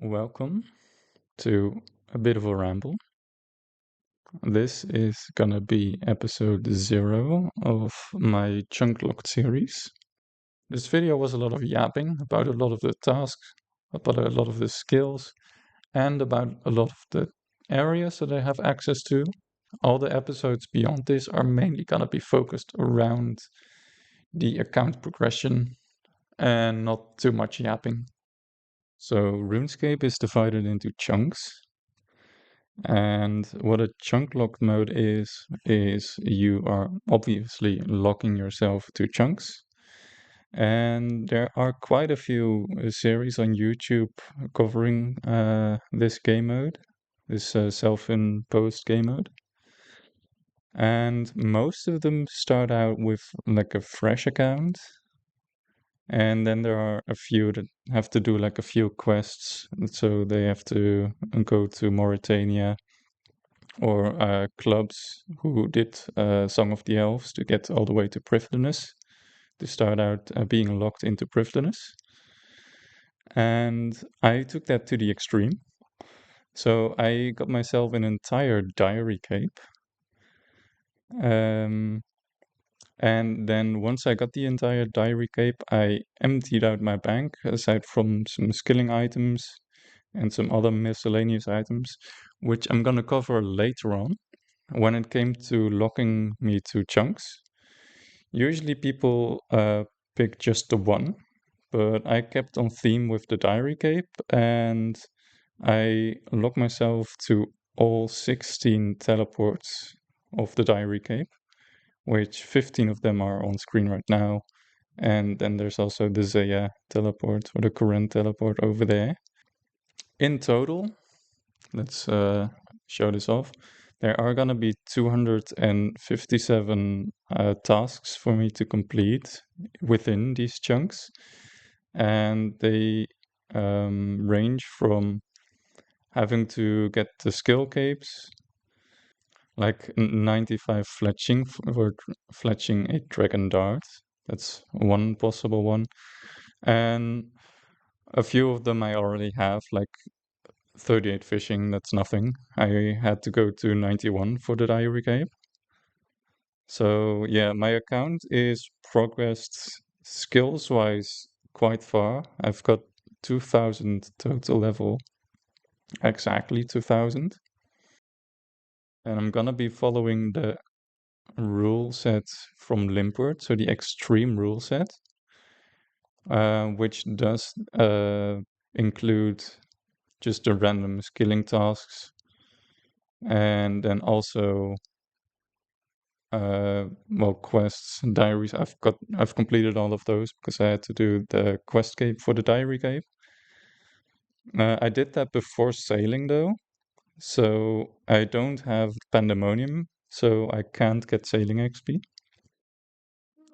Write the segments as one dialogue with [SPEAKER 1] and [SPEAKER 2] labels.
[SPEAKER 1] Welcome to a bit of a ramble. This is gonna be episode 0 of my chunk locked series. This video was a lot of yapping about a lot of the tasks, about a lot of the skills, and about a lot of the areas that I have access to. All the episodes beyond this are mainly gonna be focused around the account progression and not too much yapping. So RuneScape is divided into chunks. And what a chunk locked mode is you are obviously locking yourself to chunks. And there are quite a few series on YouTube covering this game mode, this self-imposed game mode. And most of them start out with like a fresh account. And then there are a few that have to do like a few quests. So they have to go to Mauritania or clubs who did Song of the Elves to get all the way to Privileness, to start out being locked into Privileness. And I took that to the extreme. So I got myself an entire diary cape. And then once I got the entire diary cape, I emptied out my bank, aside from some skilling items and some other miscellaneous items, which I'm gonna cover later on. When it came to locking me to chunks, usually people pick just the one, but I kept on theme with the diary cape and I locked myself to all 16 teleports of the diary cape, which 15 of them are on screen right now. And then there's also the Zaya teleport or the current teleport over there. In total, let's show this off. There are going to be 257 tasks for me to complete within these chunks. And they range from having to get the skill capes, like 95 fletching for fletching a dragon dart. That's one possible one. And a few of them I already have, like 38 fishing, that's nothing. I had to go to 91 for the diary cape. So yeah, my account is progressed skills-wise quite far. I've got 2000 total level, exactly 2000. And I'm gonna be following the rule set from Limpert, so the extreme rule set, which does include just the random skilling tasks, and then also quests, diaries. I've completed all of those because I had to do the quest cape for the diary cape. I did that before sailing though, so I don't have Pandemonium, so I can't get sailing XP.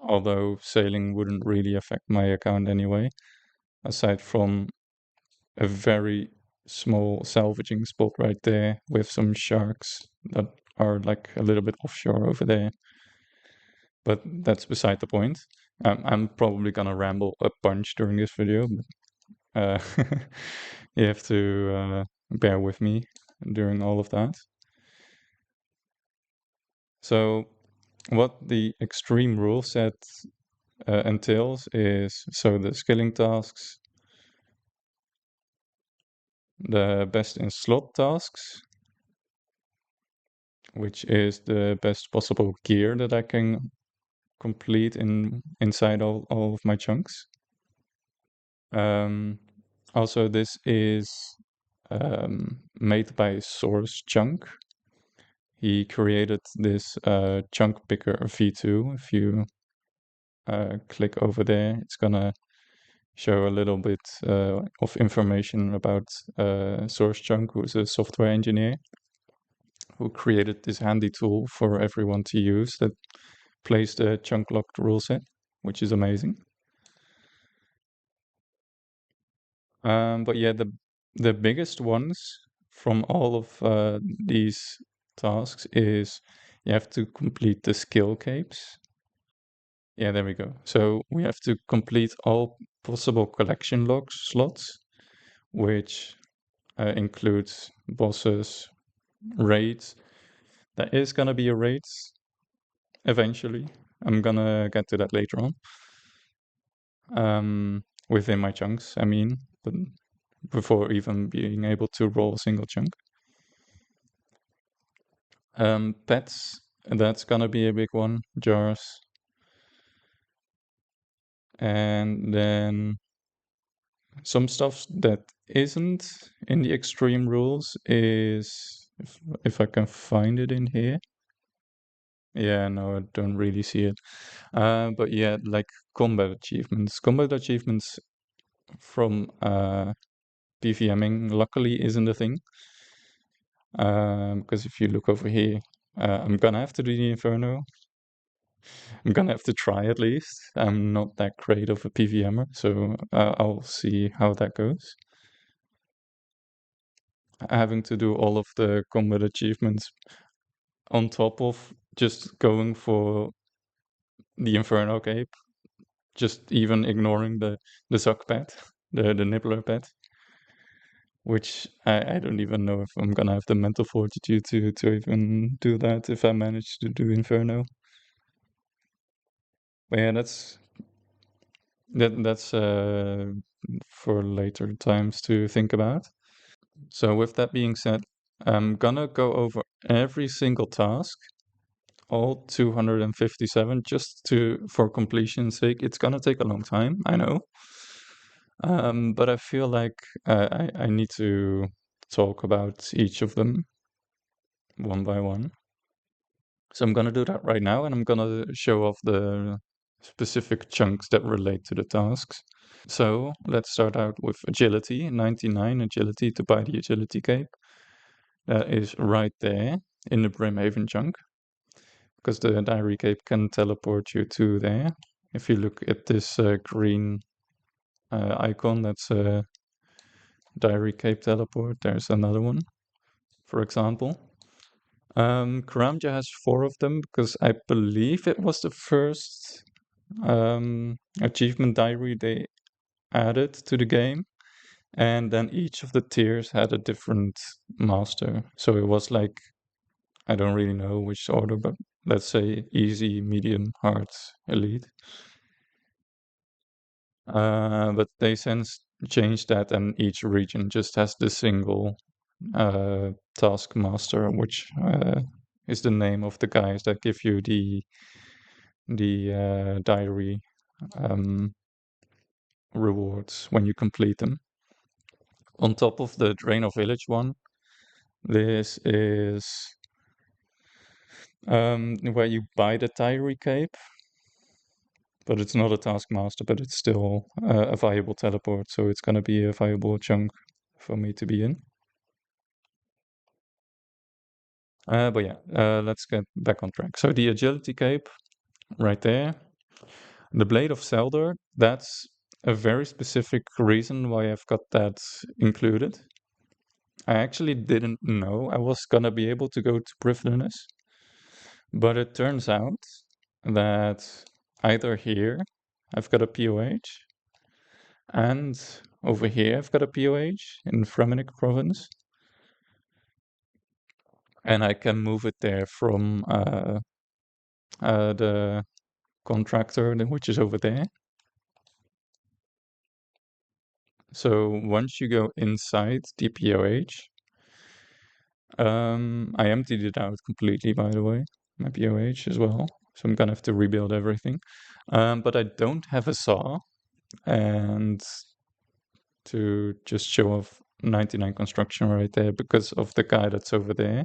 [SPEAKER 1] Although sailing wouldn't really affect my account anyway, aside from a very small salvaging spot right there with some sharks that are like a little bit offshore over there. But that's beside the point. I'm probably gonna ramble a bunch during this video, but you have to bear with me during all of that. So what the extreme rule set entails is, so the skilling tasks, the best in slot tasks, which is the best possible gear that I can complete inside all of my chunks. Also, this is made by Source Chunk. He created this chunk picker v2. If you click over there, it's gonna show a little bit of information about Source Chunk, who's a software engineer who created this handy tool for everyone to use that plays the chunk locked rule set, which is amazing. But yeah, the biggest ones from all of these tasks is you have to complete the skill capes. Yeah, there we go. So we have to complete all possible collection logs slots, which includes bosses, raids. There is gonna be a raids eventually. I'm gonna get to that later on. Within my chunks, I mean, but before even being able to roll a single chunk. Pets, that's gonna be a big one. Jars. And then some stuff that isn't in the extreme rules is, if I can find it in here. Yeah, no, I don't really see it. But yeah, like combat achievements. Combat achievements from PVMing luckily isn't a thing. Because if you look over here, I'm gonna have to do the Inferno. I'm gonna have to try at least. I'm not that great of a PVMer, so I'll see how that goes. Having to do all of the combat achievements on top of just going for the Inferno Cape, just even ignoring the suck pet, the nibbler pet, which I don't even know if I'm gonna have the mental fortitude to even do that if I manage to do Inferno. But yeah, that's for later times to think about. So with that being said, I'm gonna go over every single task, all 257, just for completion's sake. It's gonna take a long time, I know. But I feel like I need to talk about each of them one by one. So I'm gonna do that right now, and I'm gonna show off the specific chunks that relate to the tasks. So let's start out with agility, 99 agility to buy the agility cape. That is right there in the Brimhaven chunk, because the diary cape can teleport you to there. If you look at this green icon, that's a diary cape teleport. There's another one, for example. Karamja has 4 of them because I believe it was the first achievement diary they added to the game. And then each of the tiers had a different master. So it was like, I don't really know which order, but let's say easy, medium, hard, elite. But they since changed that, and each region just has the single task master, which is the name of the guys that give you the diary rewards when you complete them. On top of the Draenor Village one, this is where you buy the diary cape, but it's not a taskmaster, but it's still a viable teleport, so it's gonna be a viable chunk for me to be in. But yeah, let's get back on track. So the agility cape, right there. The Blade of Seldor, that's a very specific reason why I've got that included. I actually didn't know I was gonna be able to go to Privileness, but it turns out that either here I've got a POH, and over here I've got a POH in Fremennik province, and I can move it there from the contractor, which is over there. So once you go inside the POH, I emptied it out completely, by the way, my POH as well. So I'm gonna have to rebuild everything. But I don't have a saw, and to just show off 99 construction right there because of the guy that's over there.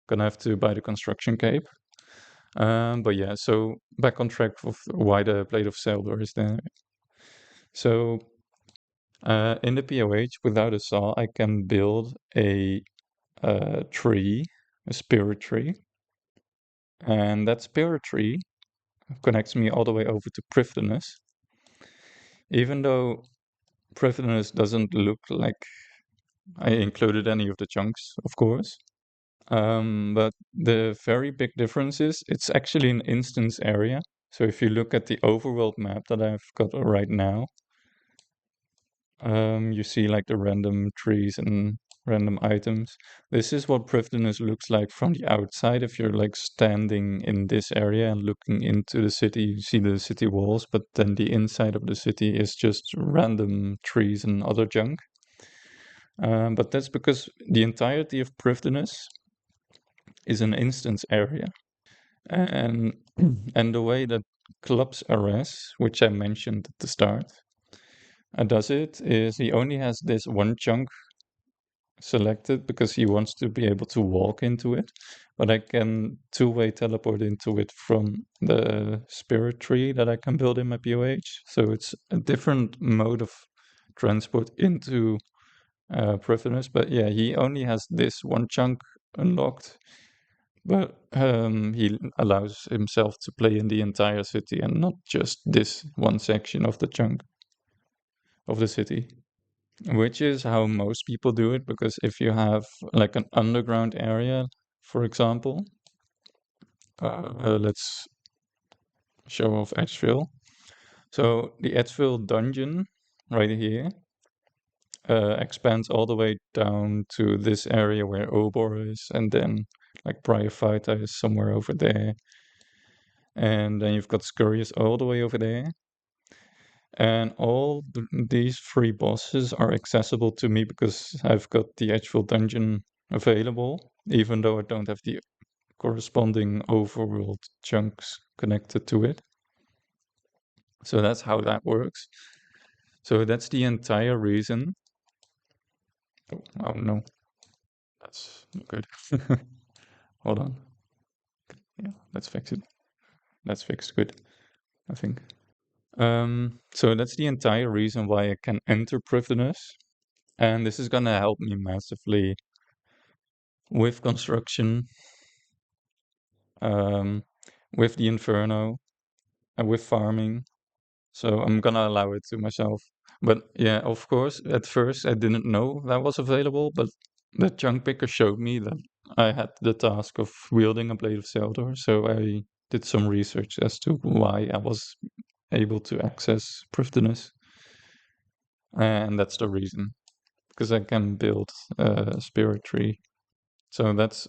[SPEAKER 1] Gonna have to buy the construction cape. But yeah, so back on track of why the Blade of Seldor is there. So in the POH, without a saw, I can build a tree, a spirit tree. And that spirit tree connects me all the way over to Privileness. Even though Privileness doesn't look like I included any of the chunks, of course. But the very big difference is it's actually an instance area. So if you look at the overworld map that I've got right now, You see like the random trees and random items. This is what Prifddinas looks like from the outside. If you're like standing in this area and looking into the city, you see the city walls, but then the inside of the city is just random trees and other junk. But that's because the entirety of Prifddinas is an instance area. And and the way that Clubs RS, which I mentioned at the start, does it is he only has this one chunk selected because he wants to be able to walk into it, but I can two-way teleport into it from the spirit tree that I can build in my POH. So it's a different mode of transport into Prifddinas. But yeah, he only has this one chunk unlocked, but he allows himself to play in the entire city and not just this one section of the chunk of the city. Which is how most people do it, because if you have like an underground area, for example, let's show off Edgeville. So the Edgeville dungeon right here expands all the way down to this area where Obor is, and then like Bryophyta is somewhere over there. And then you've got Scurious all the way over there. And all these three bosses are accessible to me because I've got the Edgeville dungeon available, even though I don't have the corresponding overworld chunks connected to it. So that's how that works. So that's the entire reason. Oh no, that's not good. Hold on. Yeah, let's fix it. That's fixed. Good, I think. So that's the entire reason why I can enter Prifddinas. And this is gonna help me massively with construction, um, with the Inferno, and with farming. So I'm gonna allow it to myself. But yeah, of course, at first I didn't know that was available, but the chunk picker showed me that I had the task of wielding a Blade of Seldor, so I did some research as to why I was able to access Prifddinas. And that's the reason, because I can build a spirit tree. So that's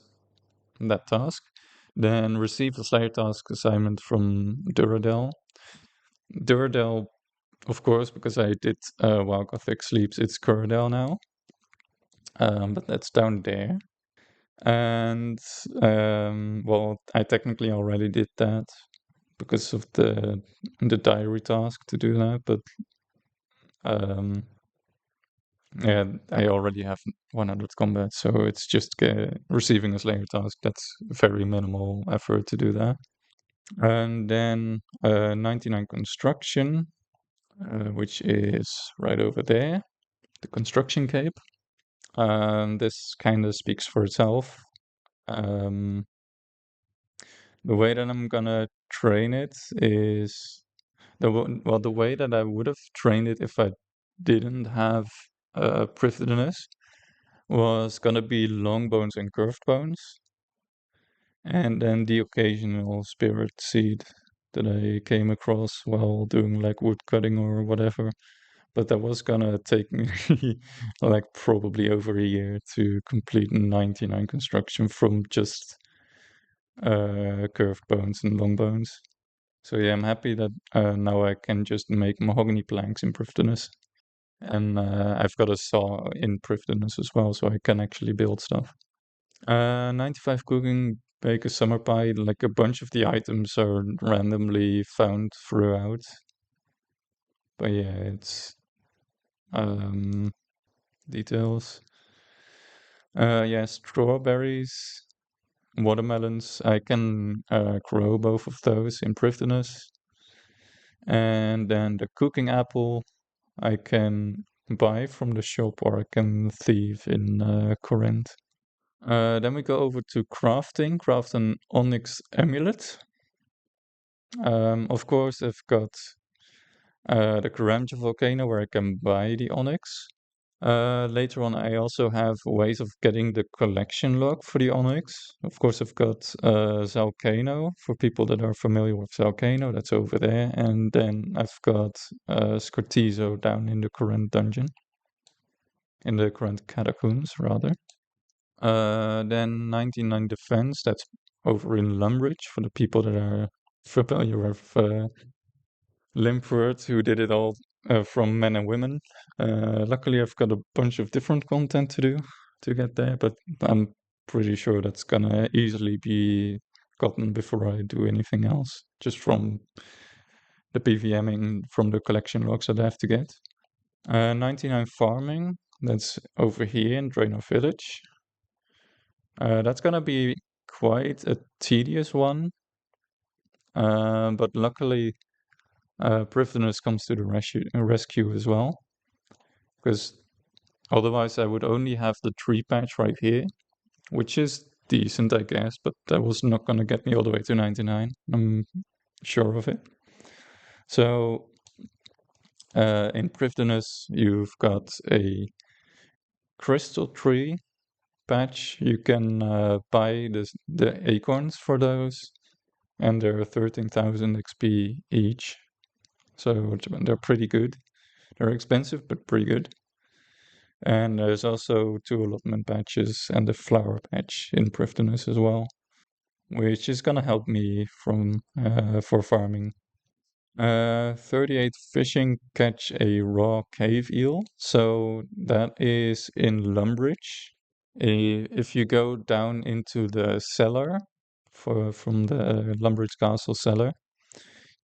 [SPEAKER 1] that task. Then receive the Slayer task assignment from Duradel. Duradel, of course, because I did while Gothic sleeps, it's Curadel now. But that's down there. And well, I technically already did that because of the diary task to do that, but um, yeah, I already have 100 combat, so it's just receiving a Slayer task. That's very minimal effort to do that. And then 99 construction, which is right over there, the construction cape. This kind of speaks for itself. Um, the way that I'm gonna train it is the way that I would have trained it if I didn't have Prifddinas was gonna be long bones and curved bones, and then the occasional spirit seed that I came across while doing like wood cutting or whatever. But that was gonna take me like probably over a year to complete 99 construction from just curved bones and long bones. So yeah, I'm happy that now I can just make mahogany planks in Prifddinas. And I've got a saw in Prifddinas as well, so I can actually build stuff. 95 cooking, bake a summer pie. Like a bunch of the items are randomly found throughout. But yeah, it's um, details. Yeah, strawberries, watermelons. I can grow both of those in Prifddinas. And then the cooking apple I can buy from the shop or I can thieve in Corinth. Then we go over to crafting. Craft an onyx amulet. Of course, I've got the Karamja volcano where I can buy the onyx. Later on, I also have ways of getting the collection log for the Onyx. Of course, I've got Zalcano, for people that are familiar with Zalcano, that's over there. And then I've got Scortizo down in the current dungeon, in the current catacombs, rather. Then 99 Defense, that's over in Lumbridge, for the people that are familiar with Limford, who did it all from men and women. Luckily, I've got a bunch of different content to do to get there, but I'm pretty sure that's gonna easily be gotten before I do anything else, just from the PVMing from the collection logs that I have to get. 99 Farming, that's over here in Draenor Village. That's gonna be quite a tedious one, but luckily Privinus comes to the rescue as well, because otherwise I would only have the tree patch right here, which is decent, I guess, but that was not going to get me all the way to 99. I'm sure of it. So in Privinus, you've got a crystal tree patch. You can buy the acorns for those, and they're 13,000 XP each. So they're pretty good. They're expensive, but pretty good. And there's also 2 allotment patches and a flower patch in Prifdinus as well, which is gonna help me from for farming. 38 fishing, catch a raw cave eel. So that is in Lumbridge. If you go down into the cellar from the Lumbridge Castle cellar,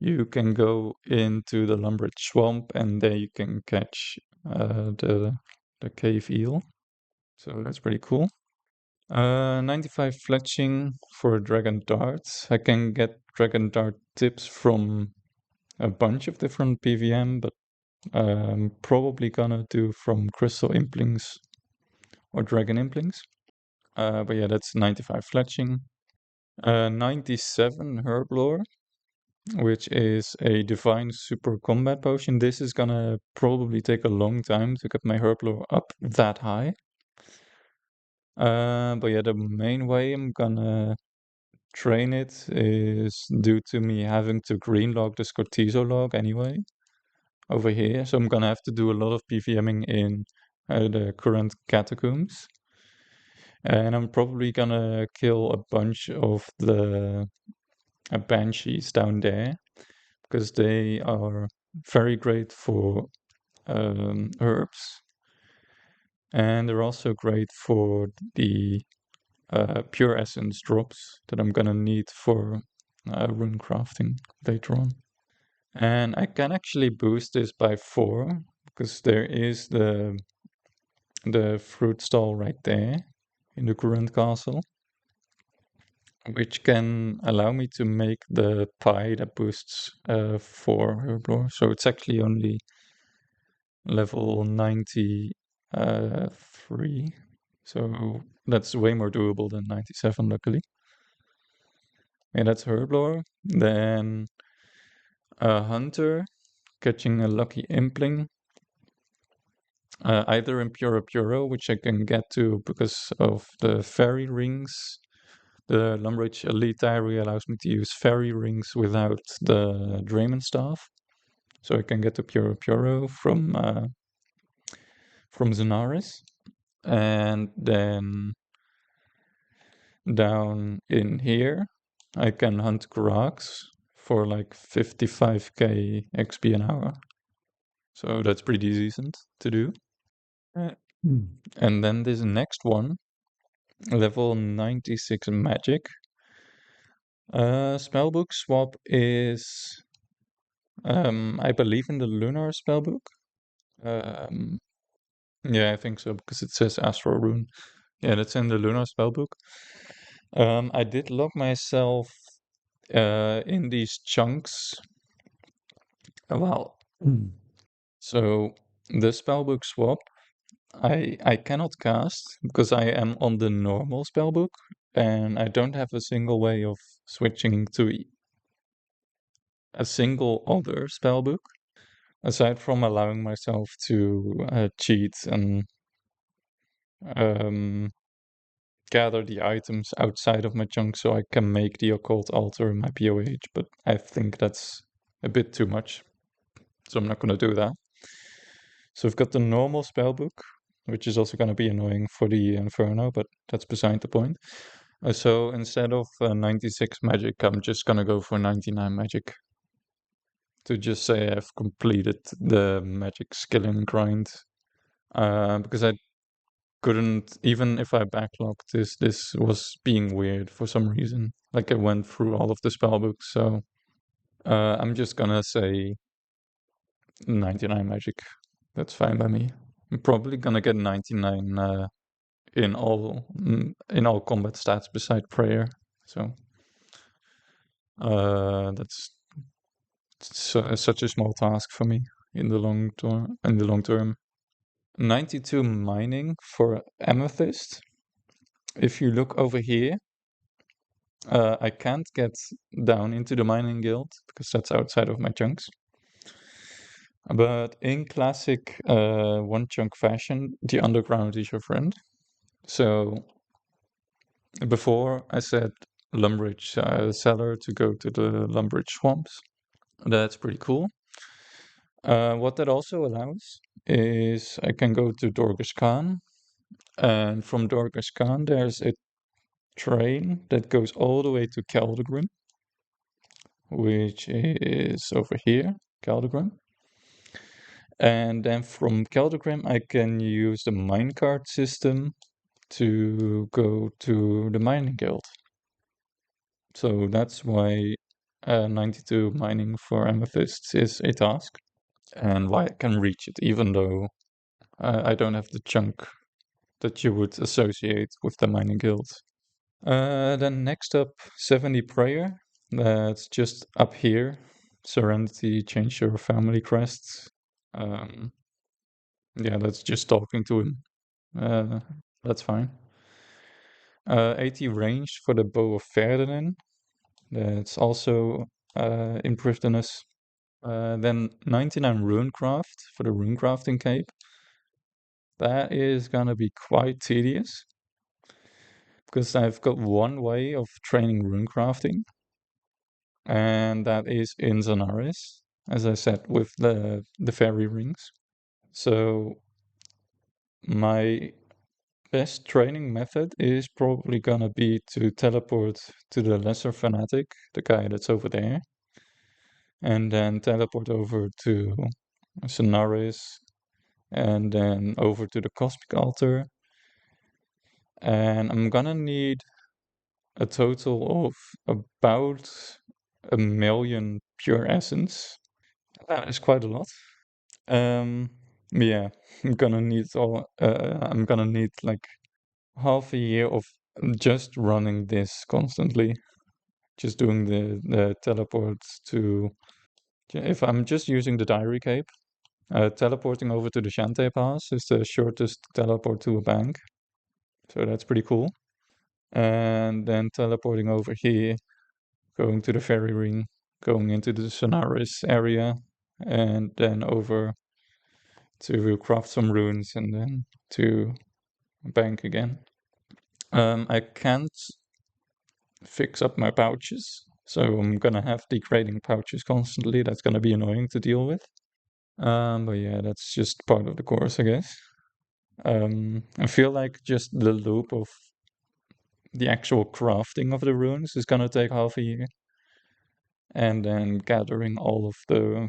[SPEAKER 1] you can go into the Lumbridge Swamp, and there you can catch the cave eel. So that's pretty cool. 95 fletching for dragon darts. I can get dragon dart tips from a bunch of different PVM, but I'm probably gonna do from crystal implings or dragon implings. But yeah, that's 95 fletching. 97 herblore, which is a divine super combat potion. This is gonna probably take a long time to get my herblore up that high. But yeah, the main way I'm gonna train it is due to me having to green log the Scortizo log anyway over here. So I'm gonna have to do a lot of PVMing in the current catacombs. And I'm probably gonna kill a bunch of the banshees down there, because they are very great for herbs. And they're also great for the pure essence drops that I'm gonna need for rune crafting later on. And I can actually boost this by 4, because there is the fruit stall right there in the current castle, which can allow me to make the pie that boosts 4 herblore. So it's actually only level 93. So that's way more doable than 97, luckily. Yeah, that's herblore. Then a hunter catching a lucky impling. Either in Puro, which I can get to because of the fairy rings. The Lumbridge Elite Diary allows me to use fairy rings without the Drayman Staff. So I can get to Puro from Zenaris. And then down in here, I can hunt Karax for like 55k XP an hour. So that's pretty decent to do. And then this next one, level 96 magic. Spellbook swap is, I believe, in the Lunar spellbook. Yeah, I think so, because it says Astral Rune. Yeah, that's in the Lunar spellbook. I did lock myself in these chunks. Well, so the spellbook swap, I cannot cast because I am on the normal spellbook, and I don't have a single way of switching to a single other spellbook, aside from allowing myself to cheat and um, gather the items outside of my chunk so I can make the occult altar in my POH, but I think that's a bit too much, so I'm not going to do that. So we've got the normal spellbook, which is also going to be annoying for the Inferno, but that's beside the point. So instead of 96 magic, I'm just going to go for 99 magic to just say I've completed the magic skilling grind. Because I couldn't, even if I backlogged this was being weird for some reason. Like I went through all of the spellbooks, so I'm just gonna say 99 magic. That's fine by me. I'm probably gonna get 99 in all combat stats beside prayer. So that's such a small task for me in the long term. 92 mining for amethyst. If you look over here, I can't get down into the mining guild because that's outside of my chunks. But in classic one chunk fashion, the underground is your friend. So before I said Lumbridge cellar to go to the Lumbridge swamps. That's pretty cool. What that also allows is I can go to Dorgas Khan, and from Dorgas Khan there's a train that goes all the way to Keldegrim, which is over here, Keldegrim. And then from Keldegrim I can use the minecart system to go to the mining guild. So that's why 92 mining for amethysts is a task, and why I can reach it even though I don't have the chunk that you would associate with the mining guild. Then next up, 70 prayer. That's just up here. Serenity, change your family crests. Yeah, that's just talking to him. That's fine. 80 range for the bow of Ferdinand. That's also improved on us. Then 99 runecraft for the runecrafting cape. That is gonna be quite tedious because I've got one way of training runecrafting, and that is in Zanaris, as I said, with the fairy rings. So my best training method is probably gonna be to teleport to the lesser fanatic, the guy that's over there, and then teleport over to Zanaris, and then over to the cosmic altar. And I'm gonna need a total of about 1,000,000 pure essence. That is quite a lot. Yeah, I'm gonna need like half a year of just running this constantly, just doing the teleports to. If I'm just using the diary cape, teleporting over to the Shantae Pass is the shortest teleport to a bank, so that's pretty cool. And then teleporting over here, going to the fairy ring, going into the Sonaris area, and then over to craft some runes, and then to bank again. I can't fix up my pouches, so I'm gonna have degrading pouches constantly. That's gonna be annoying to deal with. But yeah, that's just part of the course, I guess. I feel like just the loop of the actual crafting of the runes is gonna take half a year. And then gathering all of the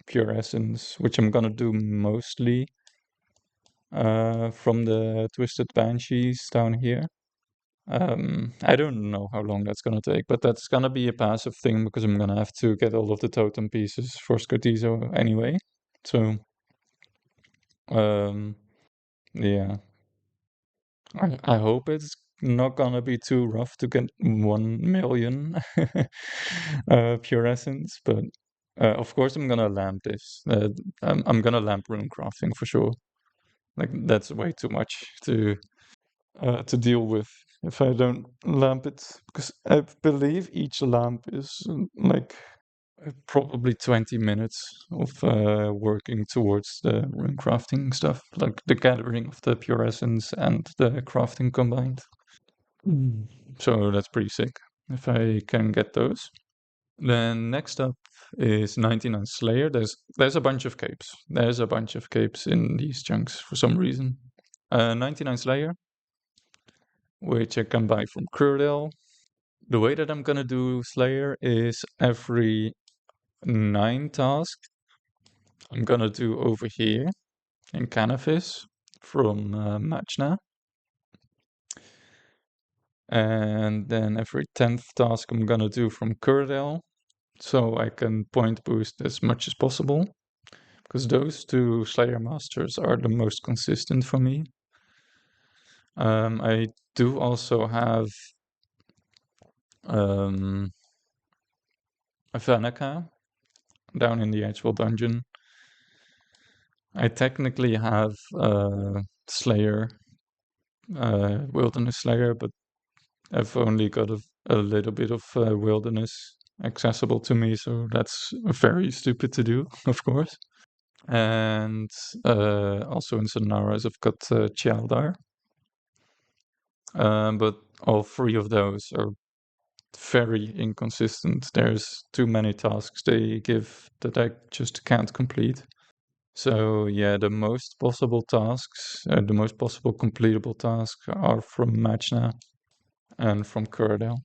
[SPEAKER 1] pure essence, which I'm gonna do mostly from the Twisted Banshees down here. I don't know how long that's gonna take, but that's gonna be a passive thing because I'm gonna have to get all of the totem pieces for Scotizo anyway. So, um, yeah. I hope it's not gonna be too rough to get 1,000,000 pure essence, but of course I'm gonna lamp this. I'm gonna lamp rune crafting for sure. Like that's way too much to deal with if I don't lamp it, because I believe each lamp is like Probably 20 minutes of working towards the rune crafting stuff, like the gathering of the pure essence and the crafting combined. Mm. So that's pretty sick if I can get those. Then next up is 99 Slayer. There's a bunch of capes. There's a bunch of capes in these chunks for some reason. 99 Slayer, which I can buy from Curdale. The way that I'm gonna do Slayer is every 9 tasks I'm gonna do over here in Cannabis from Machna. And then every 10th task I'm gonna do from Curdale, so I can point boost as much as possible. Because those two Slayer Masters are the most consistent for me. I do also have a Vanica down in the actual dungeon. I technically have Slayer, Wilderness Slayer, but I've only got a little bit of wilderness accessible to me, so that's very stupid to do, of course. And also in Sonaras, I've got Chialdar. But all three of those are very inconsistent. There's too many tasks they give that I just can't complete. So yeah, the most possible tasks, the most possible completable tasks are from Machna and from Curdale.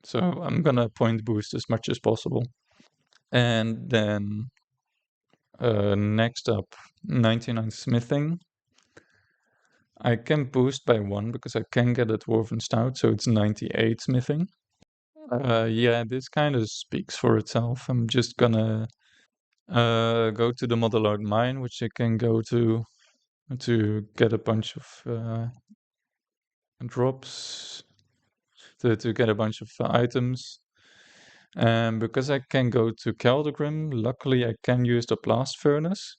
[SPEAKER 1] So I'm gonna point boost as much as possible. And then next up, 99 Smithing. I can boost by 1 because I can get a Dwarven Stout, so it's 98 Smithing. Yeah, this kind of speaks for itself. I'm just gonna go to the Modelard Mine, which I can go to get a bunch of drops, to get a bunch of items. And because I can go to Keldegrim, luckily I can use the Blast Furnace,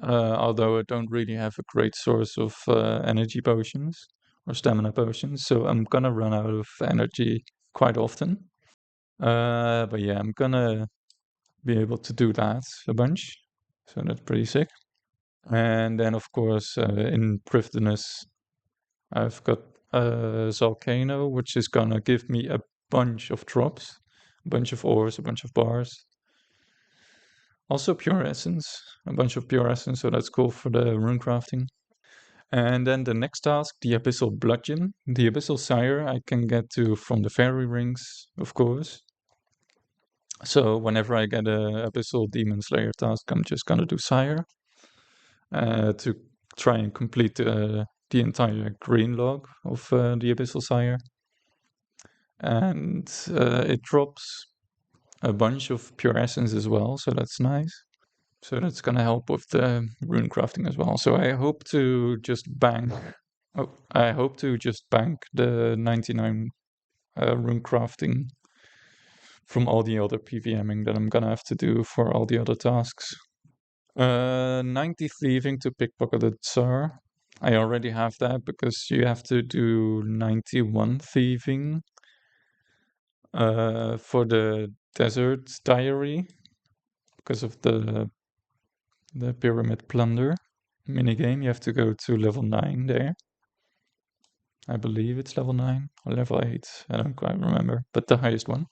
[SPEAKER 1] although I don't really have a great source of energy potions or stamina potions, so I'm gonna run out of energy quite often. But yeah, I'm gonna be able to do that a bunch, so that's pretty sick. And then, of course, in Prifdinus, I've got Volcano, which is gonna give me a bunch of drops, a bunch of ores, a bunch of bars. Also pure essence, a bunch of pure essence, so that's cool for the rune crafting. And then the next task, the Abyssal Bludgeon. The Abyssal Sire I can get to from the Fairy Rings, of course. So whenever I get a Abyssal Demon Slayer task, I'm just gonna do Sire to try and complete the entire green log of the Abyssal Sire. And it drops a bunch of pure essence as well, so that's nice. So that's gonna help with the rune crafting as well. So I hope to just bank. Oh, I hope to just bank the 99 rune crafting from all the other PVMing that I'm gonna have to do for all the other tasks. 90 thieving to pickpocket the Tsar. I already have that because you have to do 91 thieving for the desert diary because of the pyramid plunder minigame. You have to go to level 9 there. I believe it's level 9 or level 8. I don't quite remember, but the highest one.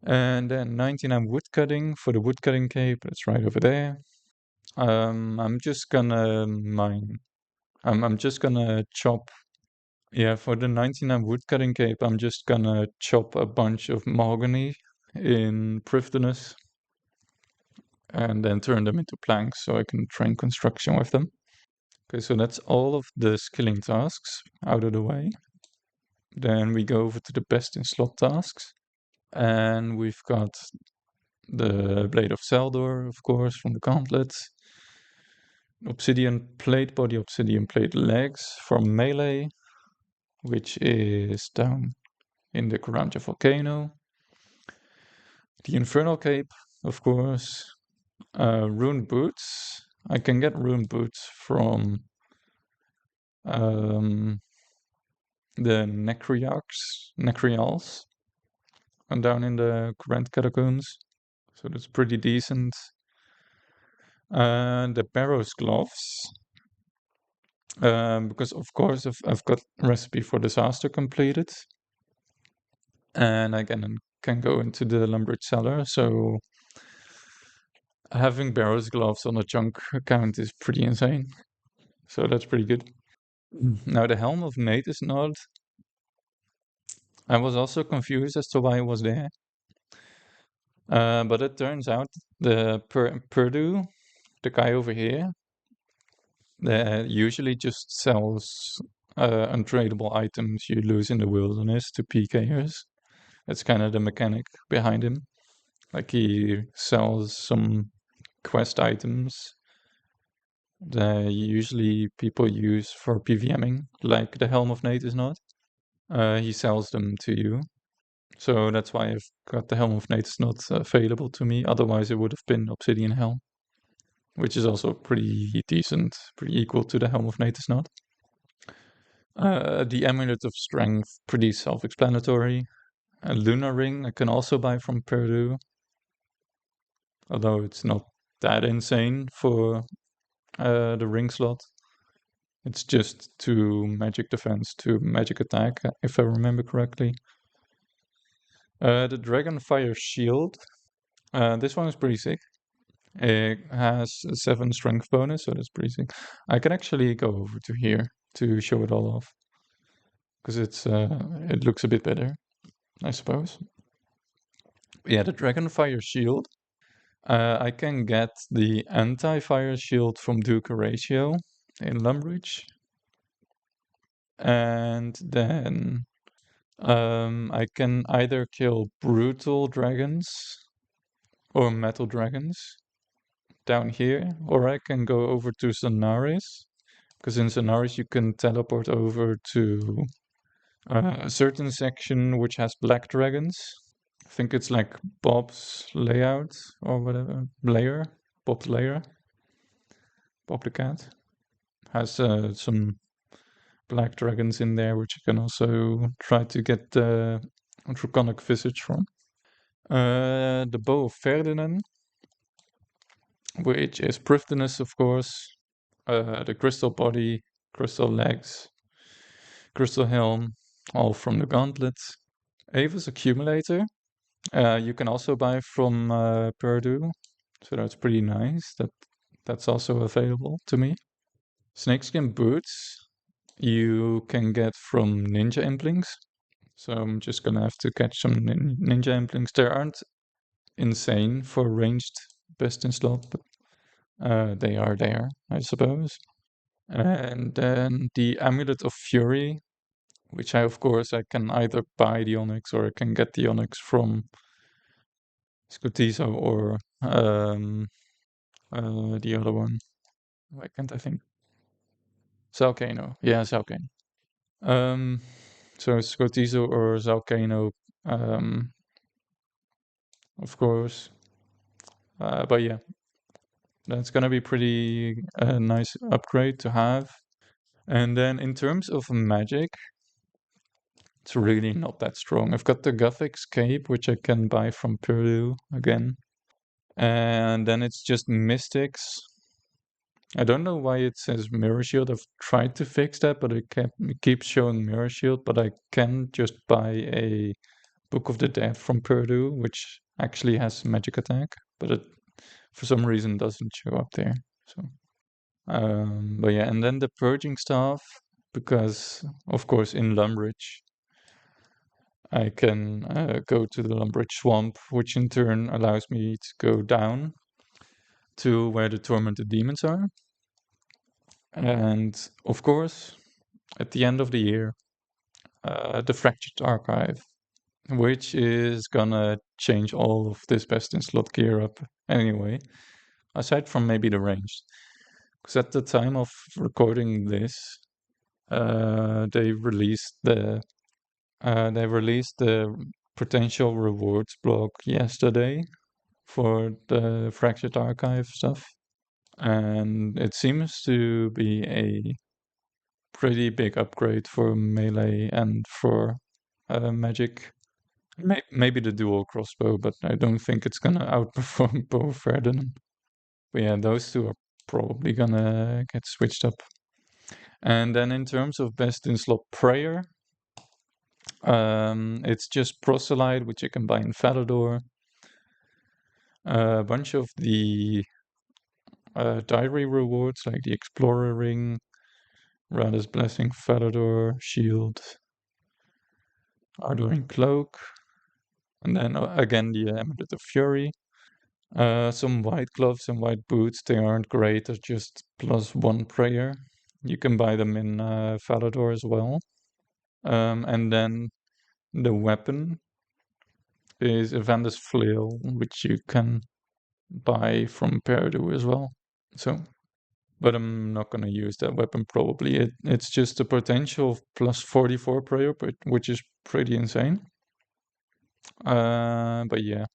[SPEAKER 1] And then 99 woodcutting for the woodcutting cape. That's right over there. I'm just gonna mine. I'm just gonna chop. Yeah, for the 99 woodcutting cape, I'm just gonna chop a bunch of mahogany in Prifdinus and then turn them into planks so I can train construction with them. Okay, so that's all of the skilling tasks out of the way. Then we go over to the best in slot tasks. And we've got the Blade of Seldor, of course, from the gauntlet. Obsidian plate body, obsidian plate legs from melee, which is down in the Karanja volcano. The Infernal Cape, of course. Rune boots. I can get rune boots from the Necrials, and down in the Grand Catacombs. so that's pretty decent. The Barrow's gloves, because of course I've got recipe for disaster completed, and I can go into the Lumbridge cellar, so having Barrow's gloves on a chunk account is pretty insane. So that's pretty good. Now the Helm of Nate is not. I was also confused as to why it was there. But it turns out the Purdue, the guy over here, that usually just sells untradeable items you lose in the wilderness to PKers. That's kind of the mechanic behind him. Like he sells some quest items that usually people use for PVMing, like the Helm of Nate is not. He sells them to you. So that's why I've got the Helm of Nate is not available to me. Otherwise, it would have been Obsidian Helm, which is also pretty decent, pretty equal to the Helm of Nate is not. The Amulet of Strength, pretty self-explanatory. A Lunar Ring I can also buy from Purdue, although it's not that insane for the ring slot. It's just 2 magic defense, 2 magic attack, if I remember correctly. The Dragonfire Shield. This one is pretty sick. It has a 7 strength bonus, so that's pretty sick. I can actually go over to here to show it all off, because it looks a bit better, I suppose. Yeah, the Dragonfire Shield. I can get the anti-fire shield from Duke Horatio in Lumbridge. And then I can either kill brutal dragons or metal dragons down here, or I can go over to Zanaris, because in Zanaris you can teleport over to a certain section which has black dragons. I think it's like Bob's layout or whatever. Layer? Bob's layer. Bob the cat. Has some black dragons in there, which you can also try to get Draconic Visage from. The Bow of Ferdinand, which is Prifdinus, of course. The Crystal Body, Crystal Legs, Crystal Helm, all from the Gauntlets. Ava's Accumulator, you can also buy from Purdue, so that's pretty nice. That's also available to me. Snakeskin Boots, you can get from Ninja Implings. So I'm just gonna have to catch some Ninja Implings. They aren't insane for ranged best in slot, but they are there, I suppose. And then the Amulet of Fury, which of course I can either buy the Onyx or I can get the Onyx from Scotizo or the other one. Why can't I think? Zalcano. Yeah, Zalcano. So Scotizo or Zalcano, of course. But yeah, that's gonna be pretty nice upgrade to have. And then in terms of magic, it's really not that strong. I've got the Gothic's Cape, which I can buy from Purdue again. And then it's just Mystics. I don't know why it says Mirror Shield. I've tried to fix that, but it keeps showing Mirror Shield. But I can just buy a Book of the Dead from Purdue, which actually has magic attack, but it for some reason doesn't show up there. So, but yeah, and then the Purging Staff, because of course in Lumbridge I can go to the Lumbridge Swamp, which in turn allows me to go down to where the Tormented Demons are. And of course, at the end of the year, the Fractured Archive, which is gonna change all of this best in slot gear up anyway, aside from maybe the range. Because at the time of recording this, they released the potential rewards block yesterday for the Fractured Archive stuff, and it seems to be a pretty big upgrade for melee and for magic Maybe the dual crossbow, but I don't think it's gonna outperform Bow of Ferdinand. But yeah, those two are probably gonna get switched up. And then in terms of best in slot prayer, it's just Proselyte, which you can buy in Falador. A bunch of the diary rewards, like the Explorer Ring, Radha's Blessing, Falador, Shield, Ardorin Cloak, and then again the Amulet of Fury. Some white gloves and white boots, they aren't great, they're just +1 prayer. You can buy them in Falador as well. And then the weapon is Evander's Flail, which you can buy from Peridou as well. So, but I'm not gonna use that weapon probably. It's just a potential of +44 prayer, which is pretty insane. But yeah,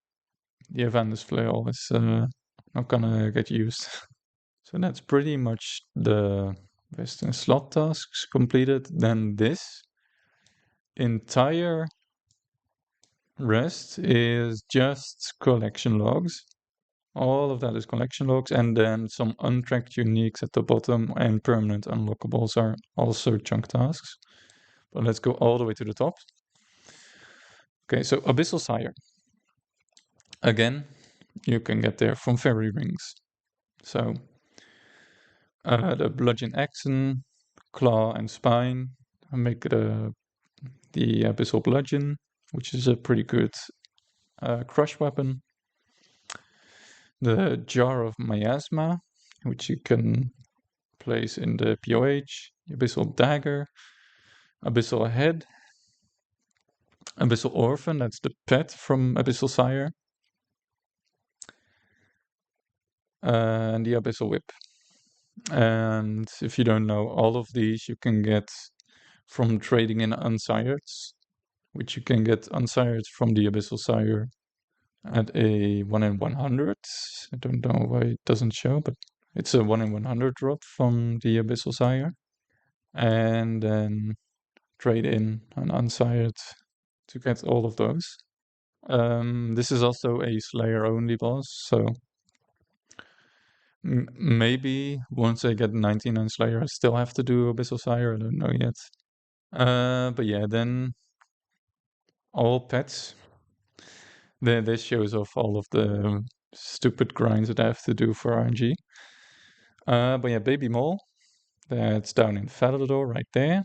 [SPEAKER 1] the Evander's Flail is not gonna get used. So that's pretty much the Western slot tasks completed. Then this entire rest is just collection logs. All of that is collection logs, and then some untracked uniques at the bottom and permanent unlockables are also chunk tasks. But let's go all the way to the top. Okay, so Abyssal Sire. Again, you can get there from fairy rings. So the Bludgeon Axon, Claw, and Spine make the Abyssal Bludgeon, which is a pretty good crush weapon. The Jar of Miasma, which you can place in the POH, Abyssal Dagger, Abyssal Head, Abyssal Orphan, that's the pet from Abyssal Sire, and the Abyssal Whip. And if you don't know, all of these you can get from trading in Unsireds, which you can get Unsireds from the Abyssal Sire at a 1 in 100. I don't know why it doesn't show, but it's a 1 in 100 drop from the Abyssal Sire. And then trade in an Unsired to get all of those. This is also a Slayer only boss, so maybe once I get 99 Slayer, I still have to do Abyssal Sire. I don't know yet. But yeah, then all pets. This shows off all of the stupid grinds that I have to do for RNG. But yeah, Baby Mole, that's down in Falador right there.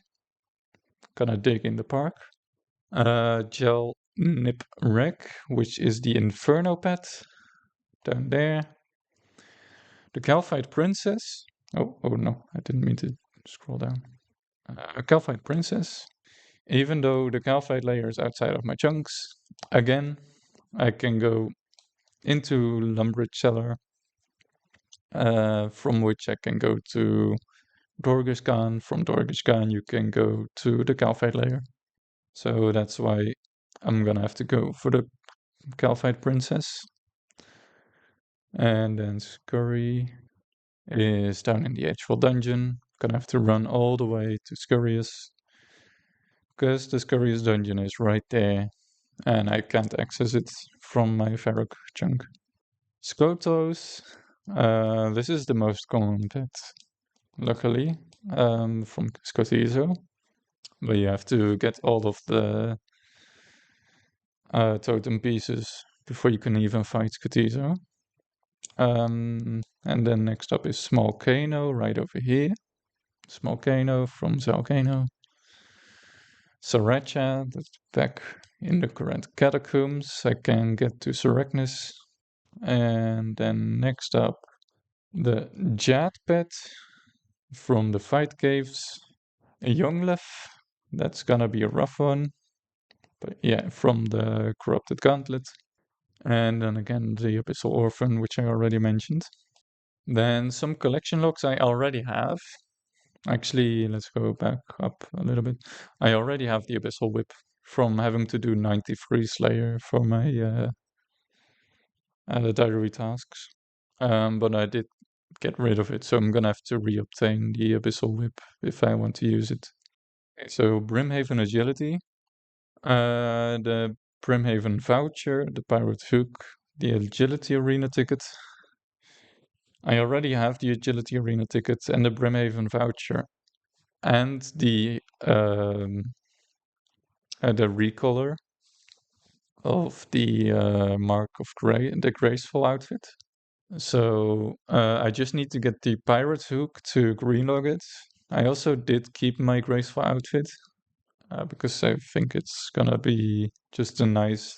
[SPEAKER 1] Gonna dig in the park. Gel Nip Wreck, which is the Inferno pet, down there. The Calphite Princess. Oh no, I didn't mean to scroll down. A Calphite Princess. Even though the Calphite layer is outside of my chunks, again, I can go into Lumbridge Cellar, from which I can go to Dorgesh Khan. From Dorgesh Khan, you can go to the Calphite layer. So that's why I'm gonna have to go for the Calphite Princess. And then Scurry is down in the Edgeful Dungeon. Gonna have to run all the way to Scurrius, because the Scurrius dungeon is right there, and I can't access it from my Varrock chunk. Skotos, this is the most common pet, luckily, from Skotizo. But you have to get all of the totem pieces before you can even fight Skotizo. And then next up is Small Kano, right over here. Small Kano from Zalkano. Sriracha, that's back in the current catacombs. I can get to Sarachnis. And then next up, the Jad pet from the Fight Caves. A Yonglef, that's gonna be a rough one. But yeah, from the Corrupted Gauntlet. And then again, the Abyssal Orphan, which I already mentioned. Then some collection logs I already have. Actually, let's go back up a little bit. I already have the Abyssal Whip from having to do 93 Slayer for my diary tasks. But I did get rid of it, so I'm gonna have to reobtain the Abyssal Whip if I want to use it. Okay, so Brimhaven Agility. The Brimhaven voucher, the Pirate Hook, the Agility Arena ticket. I already have the Agility Arena ticket and the Brimhaven voucher, and the recolor of the Mark of the Graceful outfit. So I just need to get the Pirate Hook to greenlog it. I also did keep my Graceful outfit because I think it's gonna be just a nice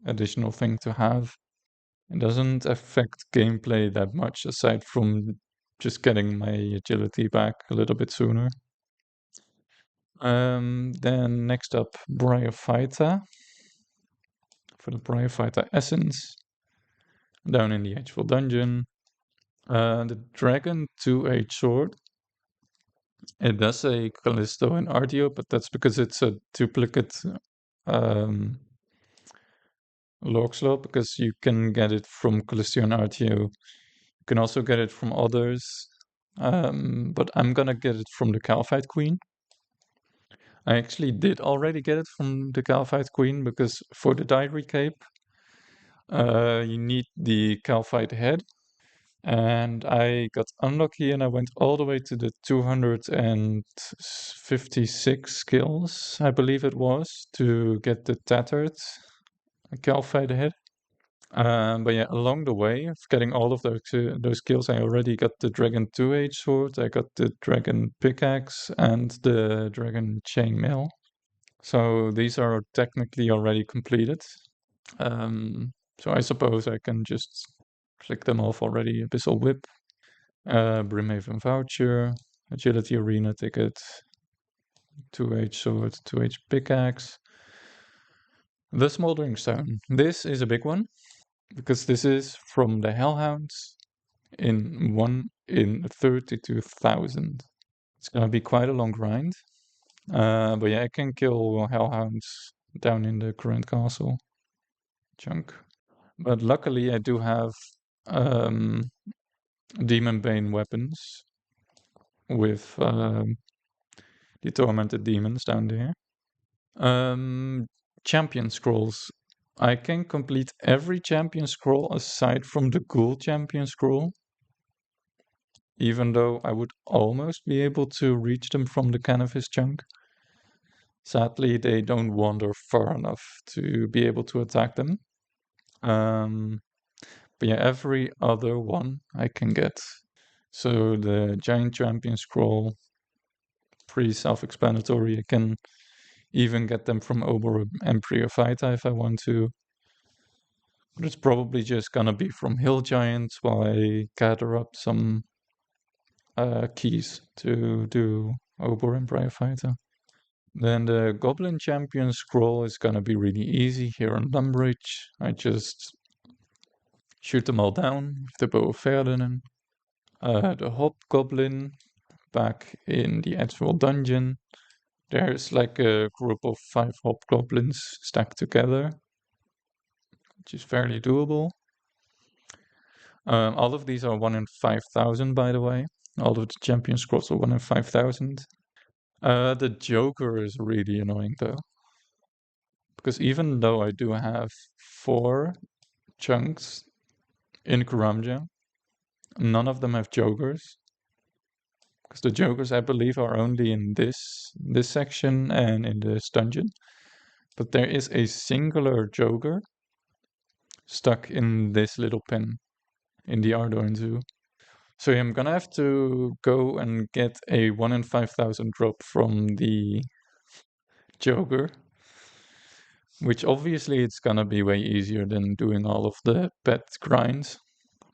[SPEAKER 1] additional thing to have. It doesn't affect gameplay that much aside from just getting my agility back a little bit sooner. Then next up, Bryophyta. For the Bryophyta essence. Down in the actual dungeon. The Dragon 2H sword. It does say Callisto and Artio, but that's because it's a duplicate log slot, because you can get it from Callisto and Artio. You can also get it from others. But I'm gonna get it from the Calphite Queen. I actually did already get it from the Calphite Queen because for the Diary Cape, you need the Calphite head. And I got unlucky and I went all the way to the 256 skills, I believe it was, to get the Tattered Calphite head. But yeah, along the way of getting all of those skills, I already got the Dragon 2H sword, I got the Dragon pickaxe, and the Dragon chainmail. So these are technically already completed. So I suppose I can just click them off already. Abyssal Whip, Brimhaven voucher, Agility Arena ticket, 2H sword, 2H pickaxe. The Smoldering Stone. This is a big one because this is from the Hellhounds in 1 in 32,000. It's gonna be quite a long grind. But yeah, I can kill Hellhounds down in the current castle chunk. But luckily I do have Demon Bane weapons with the Tormented Demons down there. Champion Scrolls. I can complete every Champion Scroll aside from the Ghoul Champion Scroll, even though I would almost be able to reach them from the Cannabis chunk. Sadly, they don't wander far enough to be able to attack them. But yeah, every other one I can get. So the Giant Champion Scroll, pretty self-explanatory. I can even get them from Ober and Priophyta if I want to. But it's probably just gonna be from Hill Giants while I gather up some keys to do Ober and Priophyta. Then the Goblin Champion Scroll is gonna be really easy here on Lumbridge. I just shoot them all down with the Bow of Verdenen. The Hobgoblin back in the actual dungeon. There's like a group of 5 Hobgoblins stacked together, which is fairly doable. All of these are 1 in 5,000, by the way. All of the Champion Scrolls are 1 in 5,000. The Joker is really annoying, though. Because even though I do have 4 chunks in Karamja, none of them have Jokers. Because the Jokers, I believe, are only in this section and in this dungeon. But there is a singular Joker stuck in this little pen in the Ardoin Zoo. So I'm gonna have to go and get a 1 in 5,000 drop from the Joker, which obviously it's gonna be way easier than doing all of the pet grinds,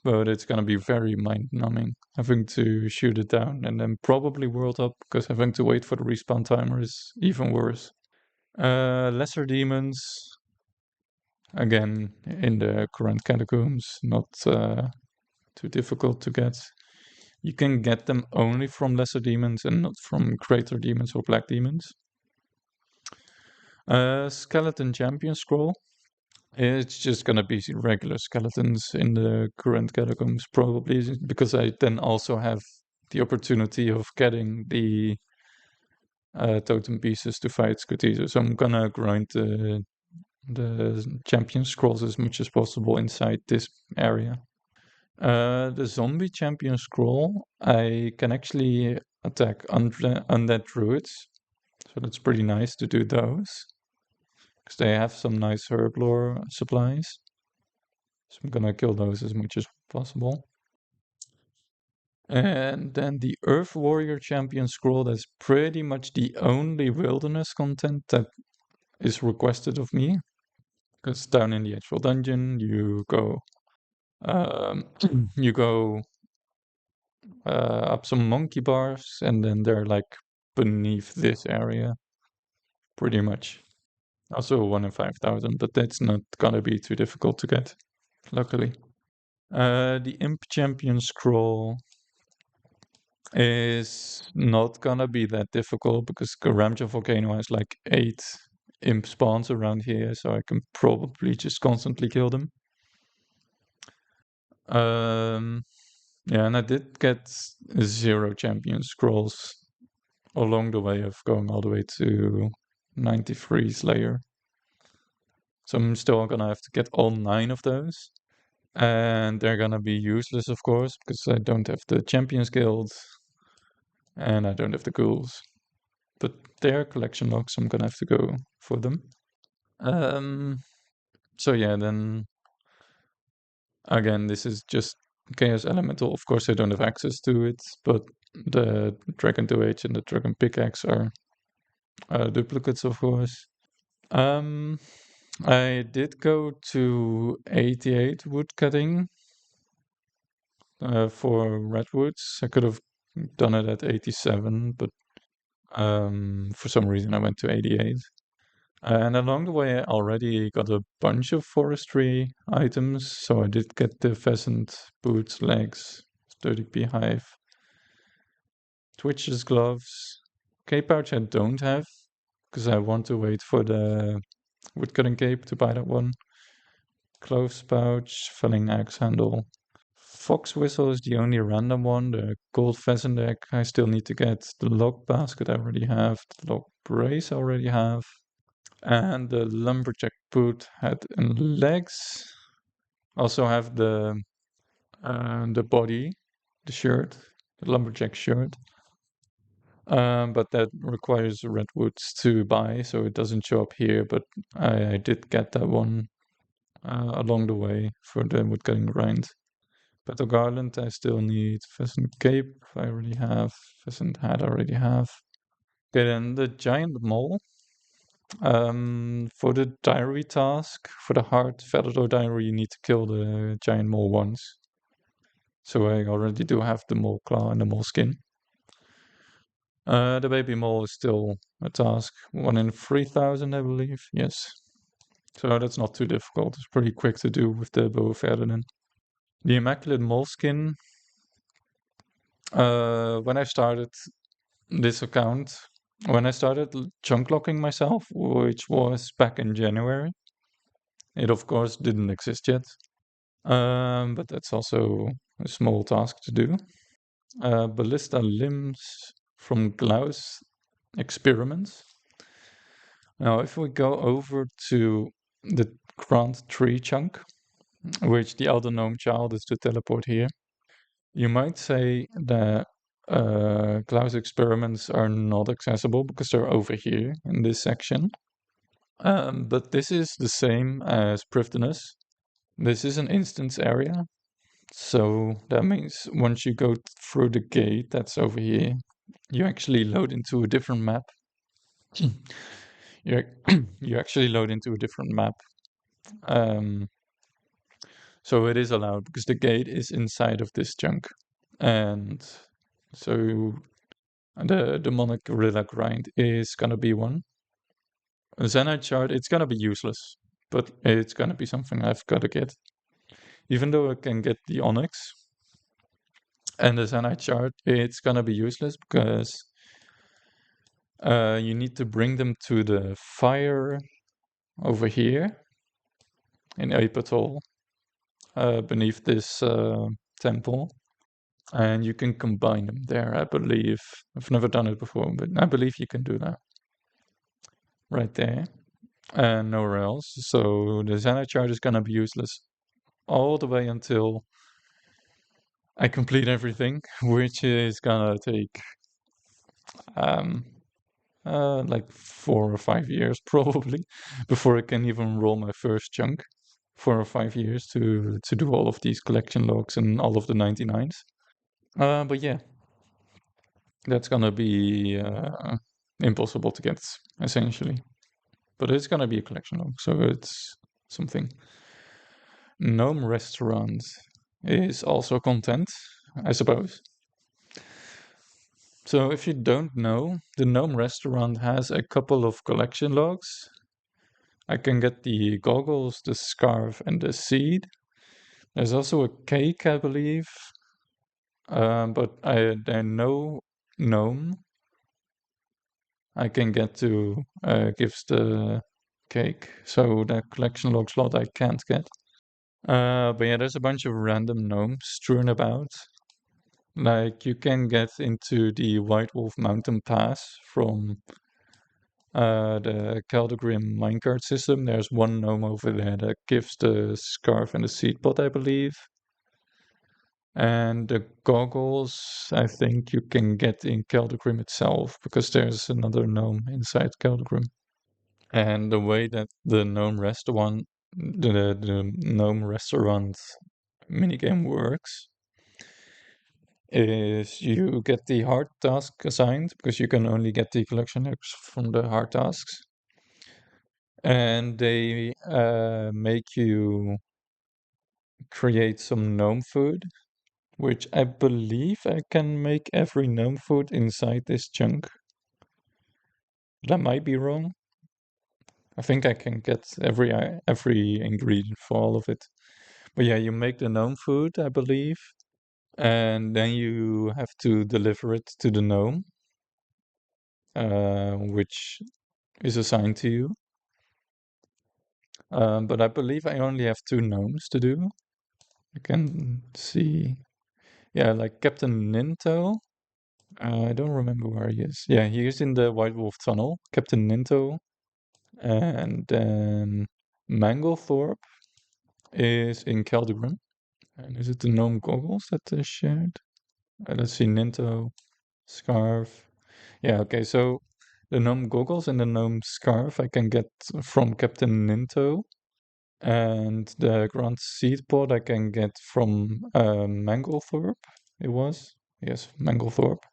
[SPEAKER 1] but it's gonna be very mind-numbing having to shoot it down and then probably world up, because having to wait for the respawn timer is even worse. Lesser demons, again in the current catacombs, not too difficult to get. You can get them only from lesser demons and not from greater demons or black demons. Skeleton Champion Scroll. It's just gonna be regular skeletons in the current catacombs, probably, because I then also have the opportunity of getting the totem pieces to fight Scutizo. So I'm gonna grind the the champion scrolls as much as possible inside this area. The zombie champion scroll, I can actually attack undead druids, so that's pretty nice to do those, because they have some nice herb lore supplies. So I'm gonna kill those as much as possible. And then the Earth Warrior Champion Scroll, that's pretty much the only wilderness content that is requested of me. Because down in the actual dungeon, you go you go up some monkey bars, and then they're like beneath this area, pretty much. Also 1 in 5,000, but that's not gonna be too difficult to get, luckily. The Imp Champion Scroll is not gonna be that difficult because Ramja Volcano has like 8 imp spawns around here, so I can probably just constantly kill them. Yeah, and I did get 0 champion scrolls along the way of going all the way to 93 Slayer. So I'm still gonna have to get all 9 of those. And they're gonna be useless, of course, because I don't have the Champions Guild and I don't have the ghouls. But they're collection logs, so I'm gonna have to go for them. So yeah, then again, this is just Chaos Elemental. Of course, I don't have access to it, but the Dragon 2H and the Dragon Pickaxe are duplicates, of course. I did go to 88 woodcutting for redwoods. I could have done it at 87, but for some reason I went to 88. And along the way, I already got a bunch of forestry items. So I did get the pheasant boots, legs, sturdy beehive, twitches gloves, cape pouch I don't have because I want to wait for the woodcutting cape to buy that one. Clothes pouch, felling axe handle. Fox whistle is the only random one. The gold pheasant egg I still need to get. The log basket I already have. The log brace I already have. And the lumberjack boot, head and legs. Also have the body, the shirt, the lumberjack shirt. But that requires redwoods to buy, so it doesn't show up here. But I did get that one along the way for the woodcutting grind. Battle garland I still need. Pheasant cape I already have. Pheasant hat I already have. Okay, then the giant mole. For the diary task, for the hard Felidor diary, you need to kill the giant mole once. So I already do have the mole claw and the mole skin. The baby mole is still a task. 1 in 3,000, I believe. Yes. So that's not too difficult. It's pretty quick to do with the bow of Ferdinand. The immaculate mole skin. When I started this account, when I started chunk locking myself, which was back in January, it of course didn't exist yet. But that's also a small task to do. Ballista limbs from Glaus experiments. Now, if we go over to the Grand Tree chunk, which the Elder Gnome child is to teleport here, you might say that Glaus experiments are not accessible because they're over here in this section. But this is the same as Prifdinus. This is an instance area. So that means once you go through the gate that's over here, you actually load into a different map. you, you actually load into a different map. So it is allowed because the gate is inside of this chunk. And so the demonic gorilla grind is gonna be one. A Zenyte shard, it's gonna be useless, but it's gonna be something I've gotta get. Even though I can get the onyx and the Zenyte shard, it's gonna be useless because you need to bring them to the fire over here in Apatol, beneath this temple. And you can combine them there, I believe. I've never done it before, but I believe you can do that. Right there. and nowhere else. So the Xana charge is gonna be useless all the way until I complete everything, which is gonna take um like 4 or 5 years probably before I can even roll my first chunk. 4 or 5 years to do all of these collection logs and all of the 99s. But yeah, that's gonna be impossible to get essentially. But it's gonna be a collection log, so it's something. Gnome Restaurant is also content, I suppose. So if you don't know, the Gnome Restaurant has a couple of collection logs. I can get the goggles, the scarf, and the seed. There's also a cake, I believe. But I know gnome I can get to gives the cake. So that collection log slot I can't get. But yeah, there's a bunch of random gnomes strewn about. Like you can get into the White Wolf Mountain Pass from the Caldegrim minecart system. There's one gnome over there that gives the scarf and the seed pod, I believe. And the goggles, I think you can get in Caldegrim itself because there's another gnome inside Caldegrim. And the way that the the gnome restaurant minigame works is you get the hard task assigned because you can only get the collection logs from the hard tasks. And they make you create some gnome food, which I believe I can make every gnome food inside this chunk. That might be wrong. I think I can get every ingredient for all of it. But yeah, you make the gnome food, I believe, and then you have to deliver it to the gnome, which is assigned to you. But I believe I only have 2 gnomes to do. You can see, yeah, like Captain Ninto. I don't remember where he is. Yeah, he is in the White Wolf Tunnel, Captain Ninto. And then Manglethorpe is in Caldegrim. And is it the gnome goggles that is shared? Let's see, Ninto, scarf. Yeah, okay, so the gnome goggles and the gnome scarf I can get from Captain Ninto. And the Grand Seed Pod I can get from Manglethorpe, it was. Yes, Manglethorpe.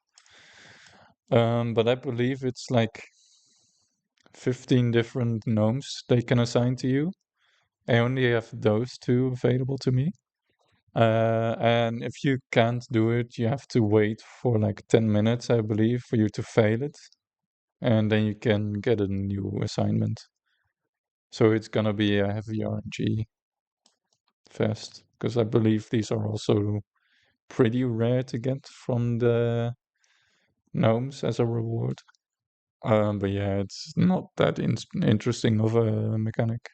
[SPEAKER 1] But I believe it's like 15 different gnomes they can assign to you. I only have those 2 available to me. And if you can't do it, you have to wait for like 10 minutes, I believe, for you to fail it. And then you can get a new assignment. So it's gonna be a heavy RNG fest, because I believe these are also pretty rare to get from the gnomes as a reward. But yeah, it's not that interesting of a mechanic.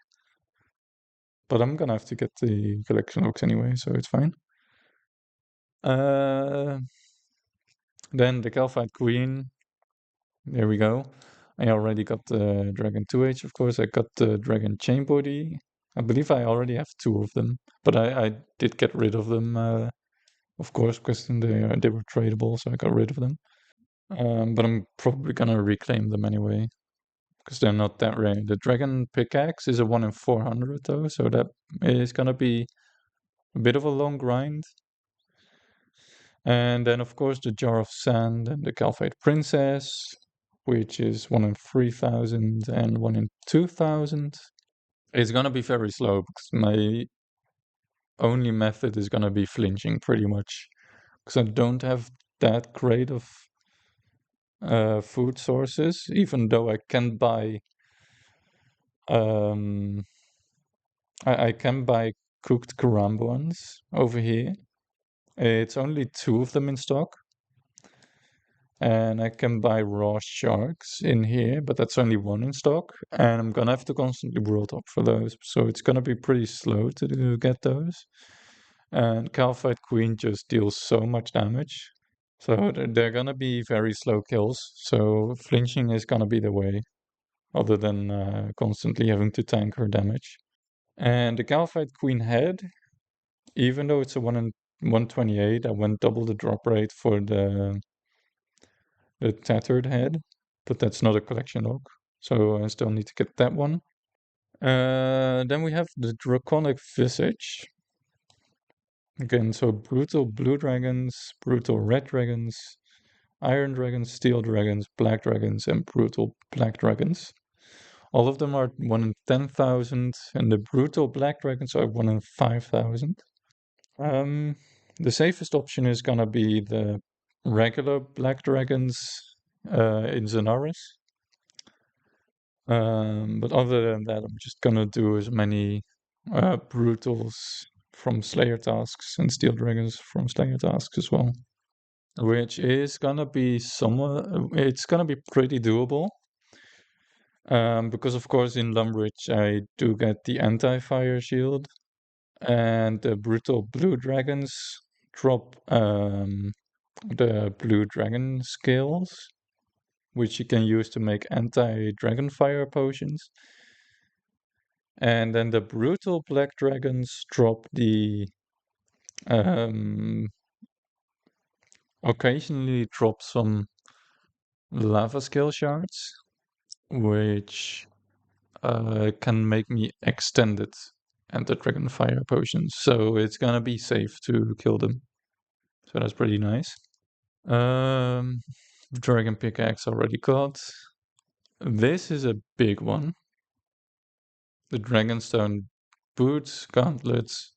[SPEAKER 1] But I'm gonna have to get the collection logs anyway, so it's fine. Uh, then the Calphite Queen. There we go. I already got the Dragon 2H, of course. I got the Dragon Chain Body. I believe I already have 2 of them, but I did get rid of them, of course, because they were tradable, so I got rid of them. But I'm probably gonna reclaim them anyway, because they're not that rare. The Dragon Pickaxe is a 1 in 400 though, so that is gonna be a bit of a long grind. And then, of course, the Jar of Sand and the Calphite Princess, which is 1 in 3000 and 1 in 2000. It's gonna be very slow because my only method is gonna be flinching pretty much, because I don't have that great of food sources, even though I can buy um, I can buy cooked karambwans over here. It's only 2 of them in stock. And I can buy raw sharks in here, but that's only 1 in stock. And I'm gonna have to constantly world up for those. So it's gonna be pretty slow to get those. And Calphite Queen just deals so much damage. So they're gonna be very slow kills. So flinching is gonna be the way. other than constantly having to tank her damage. And the Calphite Queen head, even though it's a 1 in 128, I went double the drop rate for the Tattered head, but that's not a collection log, so I still need to get that one. Then we have the Draconic Visage. Again, so brutal blue dragons, brutal red dragons, iron dragons, steel dragons, black dragons, and brutal black dragons. All of them are 1 in 10,000, and the brutal black dragons are 1 in 5,000. The safest option is gonna be the regular black dragons in Zenaris. But other than that, I'm just gonna do as many brutals from Slayer tasks and steel dragons from Slayer tasks as well, which is gonna be somewhat. It's gonna be pretty doable. Because of course in Lumbridge I do get the anti-fire shield, and the brutal blue dragons drop the blue dragon scales, which you can use to make anti-dragon fire potions. And then the brutal black dragons drop the occasionally drop some lava scale shards, which can make me extended anti-dragon fire potions. So it's gonna be safe to kill them. So that's pretty nice. Dragon pickaxe already got. This is a big one. The Dragonstone boots, gauntlets,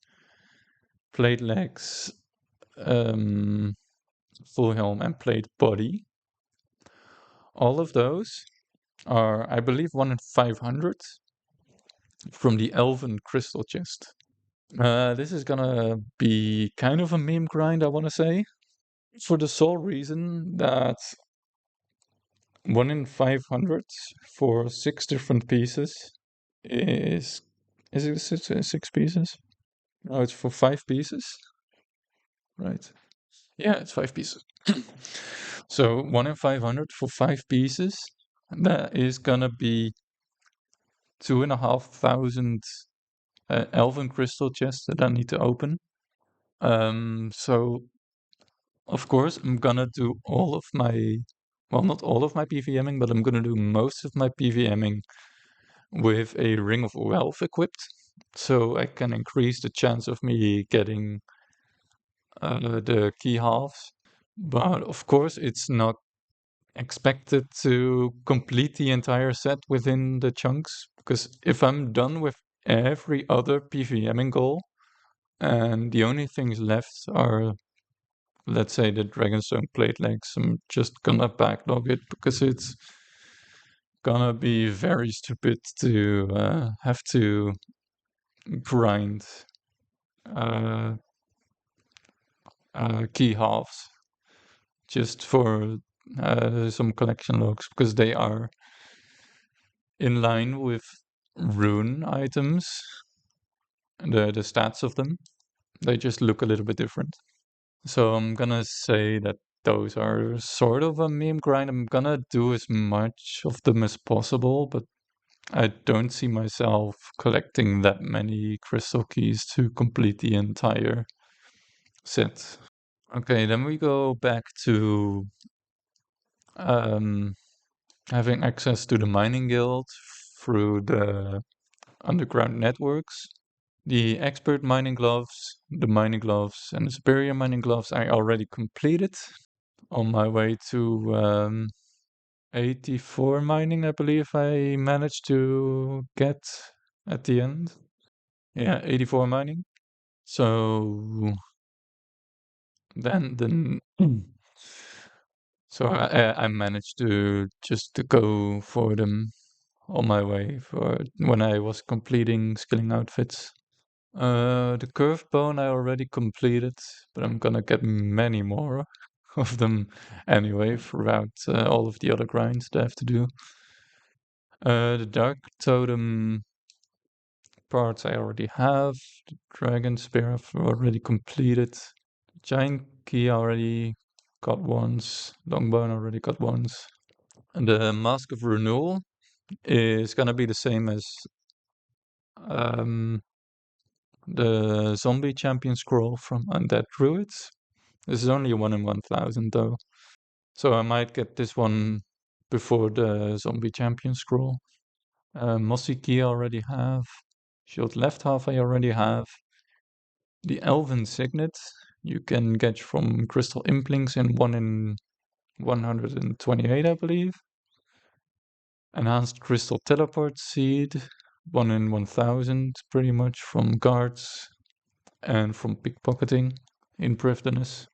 [SPEAKER 1] plate legs, full helm, and plate body. All of those are, I believe, 1 in 500 from the Elven Crystal Chest. This is gonna be kind of a meme grind, I want to say, for the sole reason that 1 in 500 for 6 different pieces is it 6 pieces? No, it's for 5 pieces, right? Yeah, it's 5 pieces. So 1 in 500 for 5 pieces, that is gonna be 2,500 Elven Crystal chests that I need to open. So of course I'm gonna do all of my, well, not all of my PVMing, but I'm gonna do most of my PVMing with a Ring of Wealth equipped, so I can increase the chance of me getting the key halves. But of course, it's not expected to complete the entire set within the chunks, because if I'm done with every other PVMing goal, and the only things left are, let's say, the Dragonstone plate legs, I'm just gonna backlog it, because it's gonna be very stupid to have to grind key halves just for some collection logs, because they are in line with rune items, the stats of them. They just look a little bit different. So I'm gonna say that those are sort of a meme grind. I'm gonna do as much of them as possible, but I don't see myself collecting that many crystal keys to complete the entire set. Okay, then we go back to having access to the mining guild through the underground networks. The expert mining gloves, the mining gloves, and the superior mining gloves I already completed on my way to 84 mining, I believe I managed to get at the end. Yeah, 84 mining. So then so I managed to just to go for them on my way for when I was completing skilling outfits. The curved bone I already completed, but I'm gonna get many more of them anyway throughout all of the other grinds that I have to do. The dark totem parts I already have. The dragon spear I've already completed. Giant key I already got once. Longbone already got once. And the mask of renewal is gonna be the same as um, the zombie champion scroll from Undead Druids. This is only a 1 in 1,000 though. So I might get this one before the zombie champion scroll. Mossy Key I already have. Shield left half I already have. The Elven Signet you can get from Crystal Implings in 1 in 128, I believe. Enhanced Crystal Teleport Seed, 1 in 1000, pretty much from guards and from pickpocketing in Prifterness.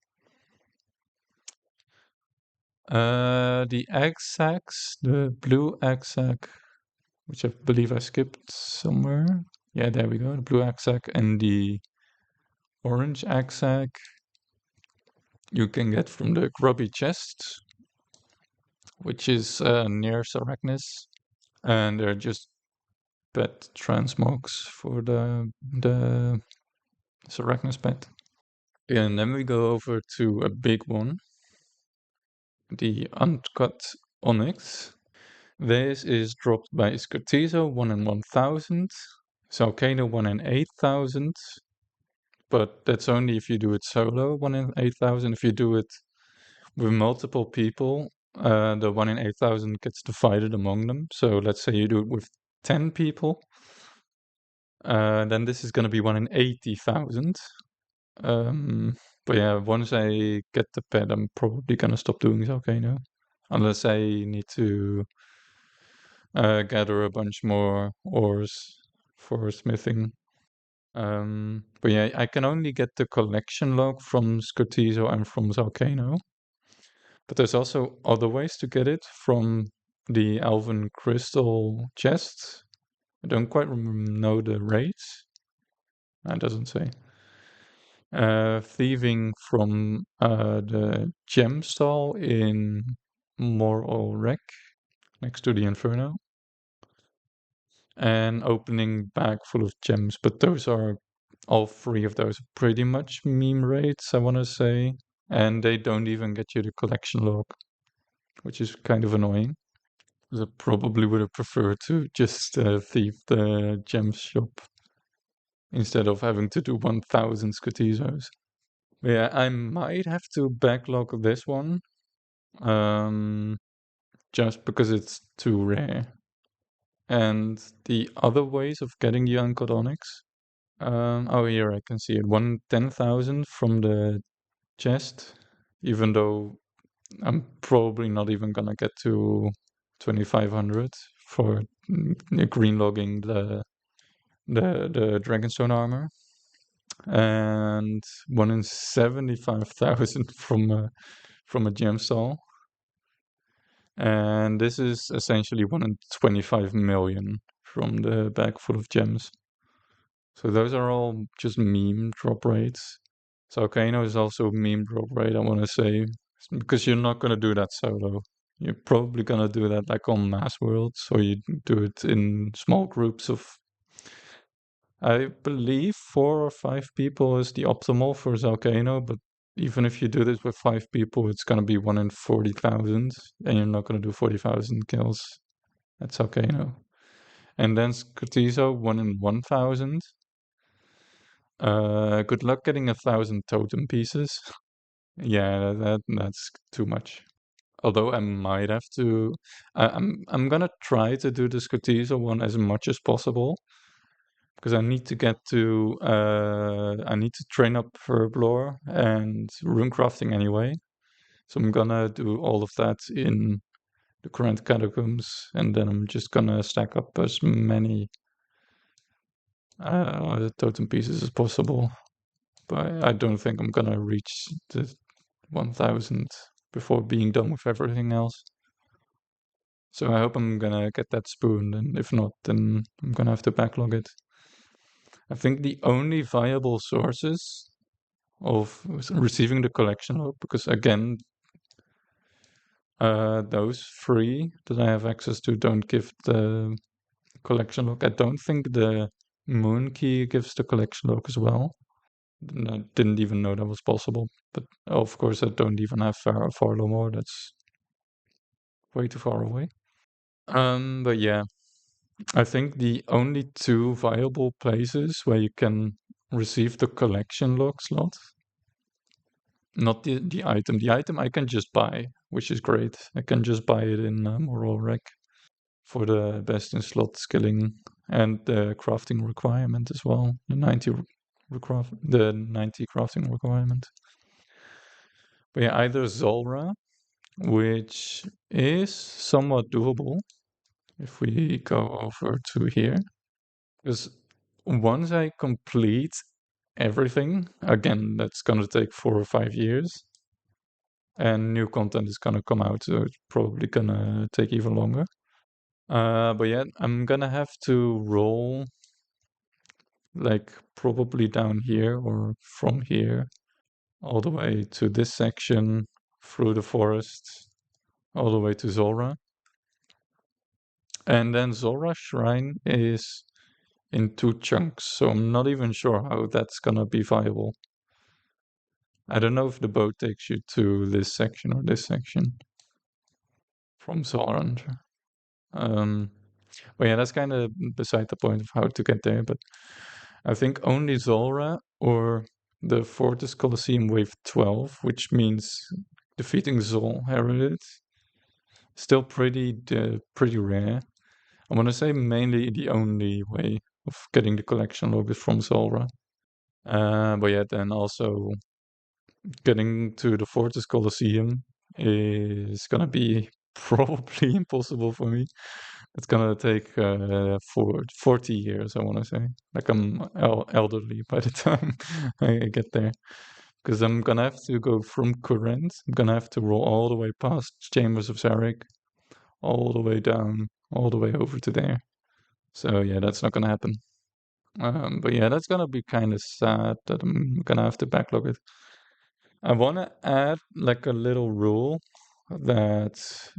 [SPEAKER 1] The egg sacks, the blue egg sack, which I believe I skipped somewhere. Yeah, there we go. The blue egg sack and the orange egg sack you can get from the grubby chest, which is near Sarachnis, and they're just pet transmogs for the Sarachnis pet. And then we go over to a big one, the Uncut Onyx. This is dropped by Scortizo, 1 in 1000, Salcano 1 in 8000, but that's only if you do it solo, 1 in 8000. If you do it with multiple people, the 1 in 8000 gets divided among them. So let's say you do it with 10 people, then this is going to be 1 in 80,000. But yeah, once I get the pet, I'm probably going to stop doing Salcano. Unless I need to gather a bunch more ores for smithing. But yeah, I can only get the collection log from Scortizo and from Zalcano. But there's also other ways to get it from the Elven Crystal chest. I don't quite know the rates. It doesn't say. Thieving from the gem stall in Moral Wreck, next to the Inferno. And opening bag full of gems, but those are all three of those are pretty much meme rates, I want to say, and they don't even get you the collection log, which is kind of annoying. I probably would have preferred to just thieve the gem shop instead of having to do 1000 Scotizos. Yeah, I might have to backlog this one, just because it's too rare. And the other ways of getting the Uncut Onyx, oh, here I can see it. 110,000 from the chest, even though I'm probably not even gonna get to 2500 for green logging the Dragonstone armor, and 1 in 75,000 from a gem stall. And this is essentially 1 in 25 million from the bag full of gems. So those are all just meme drop rates. So Kano is also a meme drop rate, I want to say, because you're not going to do that solo. You're probably going to do that like on mass worlds, or you do it in small groups of, I believe 4 or 5 people is the optimal for Zalcano, but even if you do this with 5 people, it's going to be 1 in 40,000, and you're not going to do 40,000 kills. That's Zalcano. And then Scotizo, 1 in 1,000. Good luck getting 1,000 totem pieces. Yeah, that's too much. Although I might have to, I'm gonna try to do the Scotizo one as much as possible, because I need to get to, I need to train up Herblore and runecrafting anyway. So I'm gonna do all of that in the current catacombs, and then I'm just gonna stack up as many totem pieces as possible. But I don't think I'm gonna reach the 1000 before being done with everything else. So I hope I'm gonna get that spoon, and if not, then I'm gonna have to backlog it. I think the only viable sources of receiving the collection log, because again, those 3 that I have access to don't give the collection log. I don't think the moon key gives the collection log as well. I didn't even know that was possible, but of course I don't even have Farlow more. That's way too far away. But yeah, I think the only two viable places where you can receive the collection log slot, not the item. The item I can just buy, which is great. I can just buy it in Moral Rec for the best in slot skilling and the crafting requirement as well. The 90 crafting requirement. But yeah, either Zolra, which is somewhat doable if we go over to here. Because once I complete everything, again, that's gonna take 4 or 5 years. And new content is gonna come out, so it's probably gonna take even longer. But yeah, I'm gonna have to roll like probably down here or from here all the way to this section through the forest all the way to Zora. And then Zora Shrine is in 2 chunks, so I'm not even sure how that's gonna be viable. I don't know if the boat takes you to this section or this section from Zoran. But yeah, that's kind of beside the point of how to get there. But I think only Zora or the Fortis Colosseum Wave 12, which means defeating Zol Herod, still pretty rare. I want to say mainly the only way of getting the collection log is from Zolra. But yeah, then also getting to the Fortis Colosseum is gonna be probably impossible for me. It's gonna take 40 years, I want to say. Like I'm elderly by the time I get there. Because I'm gonna have to go from Corinth. I'm gonna have to roll all the way past Chambers of Zarek, all the way down, all the way over to there. So yeah, that's not gonna happen. But yeah, that's gonna be kind of sad that I'm gonna have to backlog it. I want to add like a little rule that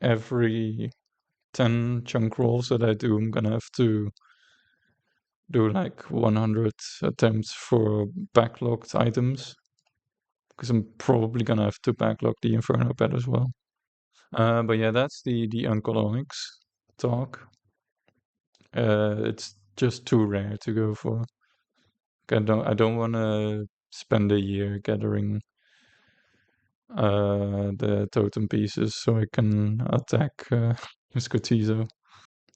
[SPEAKER 1] every 10 chunk rolls that I do, I'm gonna have to do like 100 attempts for backlogged items because I'm probably gonna have to backlog the Inferno pet as well. But yeah, that's the Uncolonics talk. It's just too rare to go for. I don't want to spend a year gathering the totem pieces so I can attack Scotizo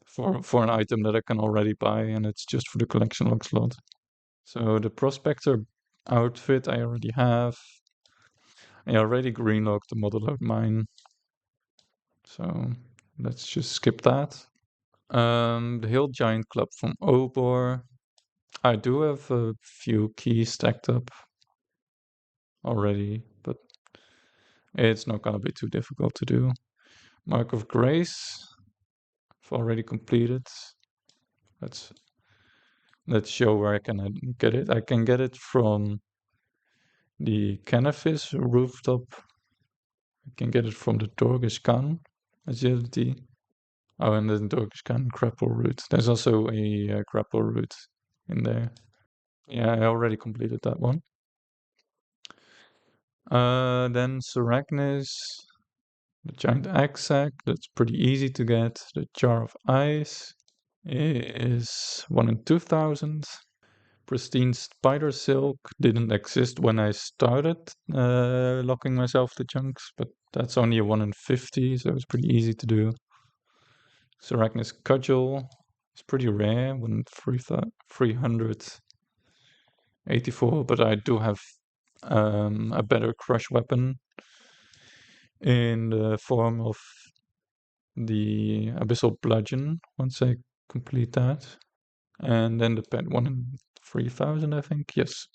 [SPEAKER 1] for an item that I can already buy, and it's just for the collection log slot. So the Prospector outfit I already have. I already greenlocked the model load mine. So let's just skip that. The Hill Giant Club from Obor. I do have a few keys stacked up already, but it's not gonna be too difficult to do. Mark of Grace, I've already completed. Let's show where I can get it. I can get it from the Cannabis rooftop. I can get it from the Dorgish Khan agility. Oh, and the Dorgish Khan grapple route. There's also a grapple route in there. Yeah, I already completed that one. Then Seragnis, the giant axe sack, that's pretty easy to get. The jar of ice is 1 in 2000. Pristine spider silk didn't exist when I started locking myself to chunks, but that's only a 1 in 50, so it's pretty easy to do. Seragnis cudgel is pretty rare, 1 in 384, but I do have a better crush weapon in the form of the Abyssal Bludgeon once I complete that. And then the pet 1 in 3000, I think. Yes.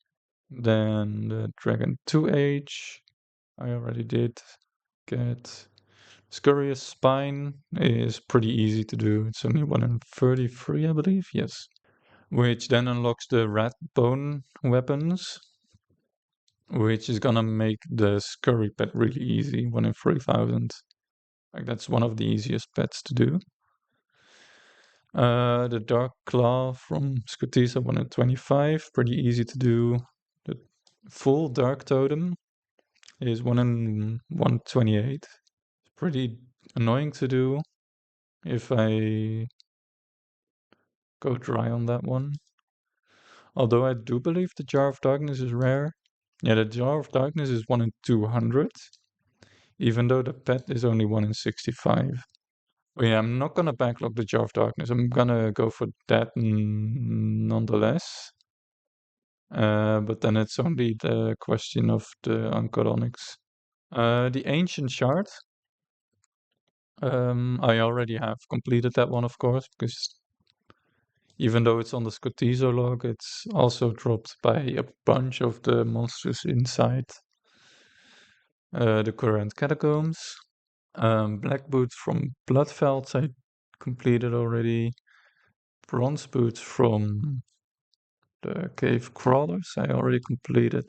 [SPEAKER 1] Then the Dragon 2H, I already did get. Scurrious Spine is pretty easy to do. It's only 1 in 33, I believe. Yes. Which then unlocks the Rat Bone weapons, which is gonna make the Scurry pet really easy, 1 in 3000. Like, that's one of the easiest pets to do. The Dark Claw from Scotisa, 1 in 25, pretty easy to do. The full Dark Totem is 1 in 128. It's pretty annoying to do. if I go dry on that one. Although I do believe the Jar of Darkness is rare. Yeah, the Jar of Darkness is 1 in 200, even though the pet is only 1 in 65. But yeah, I'm not gonna backlog the Jar of Darkness. I'm gonna go for that nonetheless. But then it's only the question of the Uncut. The Ancient Shard. I already have completed that one, of course, because even though it's on the Scotizo log, it's also dropped by a bunch of the monsters inside the current catacombs. Black Boots from Bloodfelds I completed already. Bronze Boots from the Cave Crawlers I already completed.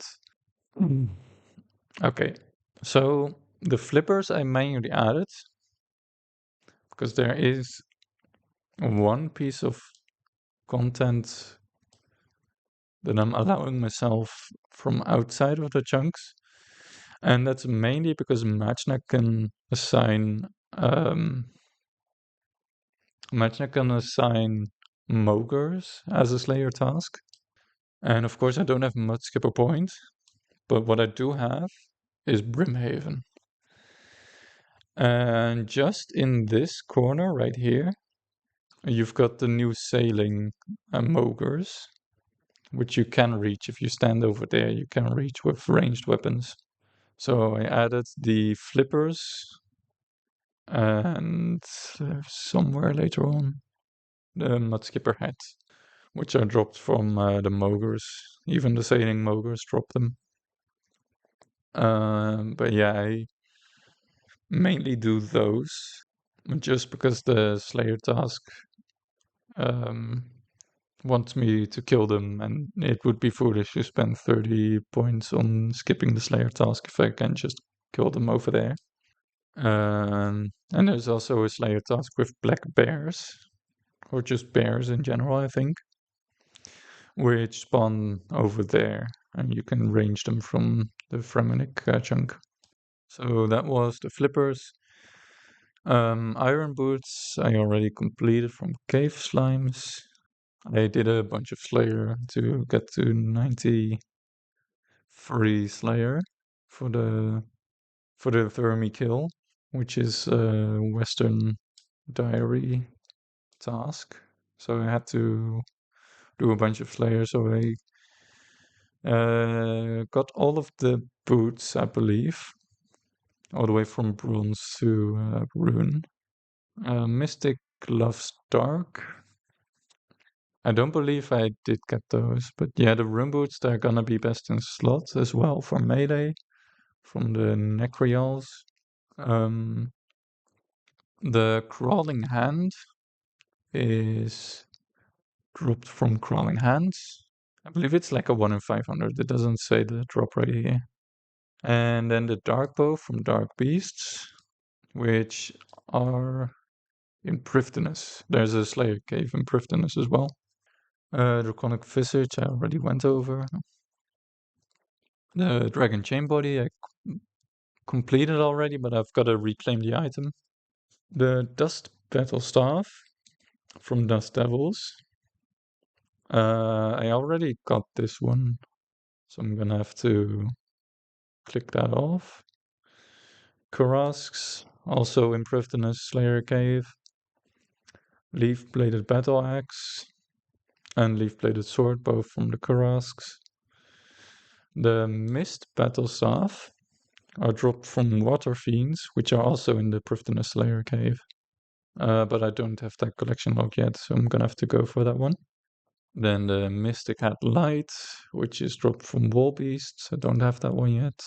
[SPEAKER 1] Okay, so the flippers I manually added because there is one piece of content that I'm allowing myself from outside of the chunks, and that's mainly because Matchna can assign Mogres as a Slayer task. And of course I don't have Mudskipper Point, but what I do have is Brimhaven. And just in this corner right here, you've got the new sailing Mogres, which you can reach if you stand over there. You can reach with ranged weapons. So I added the flippers and somewhere later on the Mudskipper hat, which are dropped from the Mogres. Even the sailing Mogres drop them. But yeah, I mainly do those just because the Slayer task wants me to kill them, and it would be foolish to spend 30 points on skipping the Slayer task if I can just kill them over there. And there's also a Slayer task with black bears, or just bears in general, I think, which spawn over there, and you can range them from the Fremenic chunk. So that was the flippers. Iron boots I already completed from cave slimes. I did a bunch of Slayer to get to 93 Slayer for the Thermi kill, which is a Western Diary task. So I had to do a bunch of Slayer. So I got all of the boots, I believe, all the way from bronze to rune. Mystic Loves Dark. I don't believe I did get those, but yeah, the rune boots, they're gonna be best in slot as well for melee from the Necreals. The Crawling Hand is dropped from Crawling Hands. I believe it's like a 1 in 500. It doesn't say the drop right here. And then the Dark Bow from Dark Beasts, which are in Prifddinas. There's a Slayer Cave in Prifddinas as well. Draconic Visage, I already went over. The Dragon Chain Body, I completed already, but I've got to reclaim the item. The Dust Battle Staff from Dust Devils. I already got this one, so I'm gonna have to click that off. Karasks, also in Prifddinas Slayer Cave. Leaf Bladed Battle Axe and Leaf Bladed Sword, both from the Karasks. The Mist Battle Staff are dropped from Water Fiends, which are also in the Prifddinas Slayer Cave. But I don't have that collection log yet, so I'm gonna have to go for that one. Then the Mystic Hat Light, which is dropped from Wall Beasts. I don't have that one yet.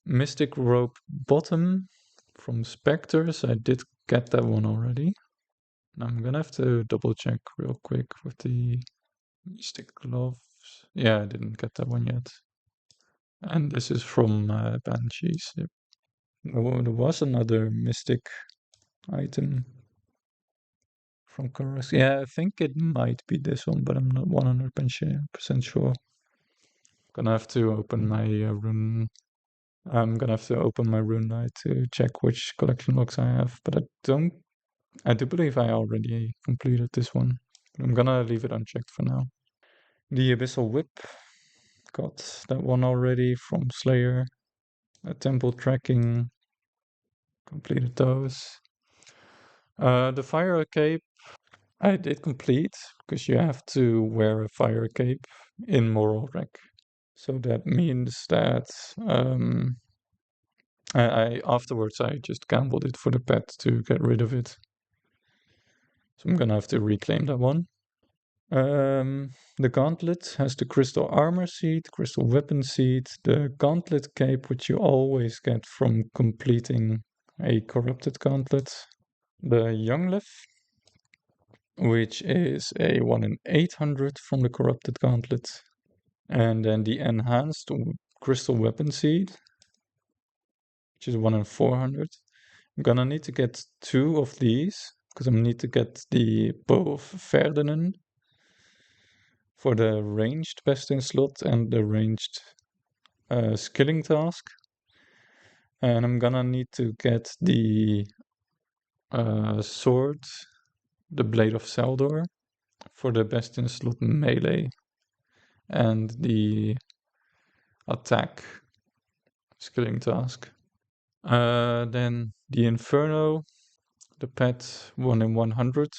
[SPEAKER 1] Mystic Rope Bottom from Spectres. I did get that one already. I'm gonna have to double check real quick with the Mystic Gloves. Yeah, I didn't get that one yet. And this is from Banshees. Yep. There was another Mystic item from Chorus. Yeah, I think it might be this one, but I'm not 100% sure. Gonna have to open my rune. I'm gonna have to open my rune light to check which collection logs I have, but I don't. I do believe I already completed this one. I'm gonna leave it unchecked for now. The Abyssal Whip, got that one already from Slayer. Temple Tracking, completed those. The Fire Cape, I did complete, because you have to wear a Fire Cape in Moral Wreck. So that means that I afterwards I just gambled it for the pet to get rid of it. So I'm gonna have to reclaim that one. The gauntlet has the crystal armor seed, crystal weapon seed, the gauntlet cape, which you always get from completing a corrupted gauntlet, the Younglef, which is a 1 in 800 from the corrupted gauntlet, and then the enhanced crystal weapon seed, which is 1 in 400. I'm gonna need to get 2 of these, because I need to get the Bow of Ferdinand for the ranged best in slot and the ranged skilling task. And I'm gonna need to get the sword, the Blade of Saldor, for the best in slot melee and the attack skilling task. Then the Inferno, the pet 1 in 100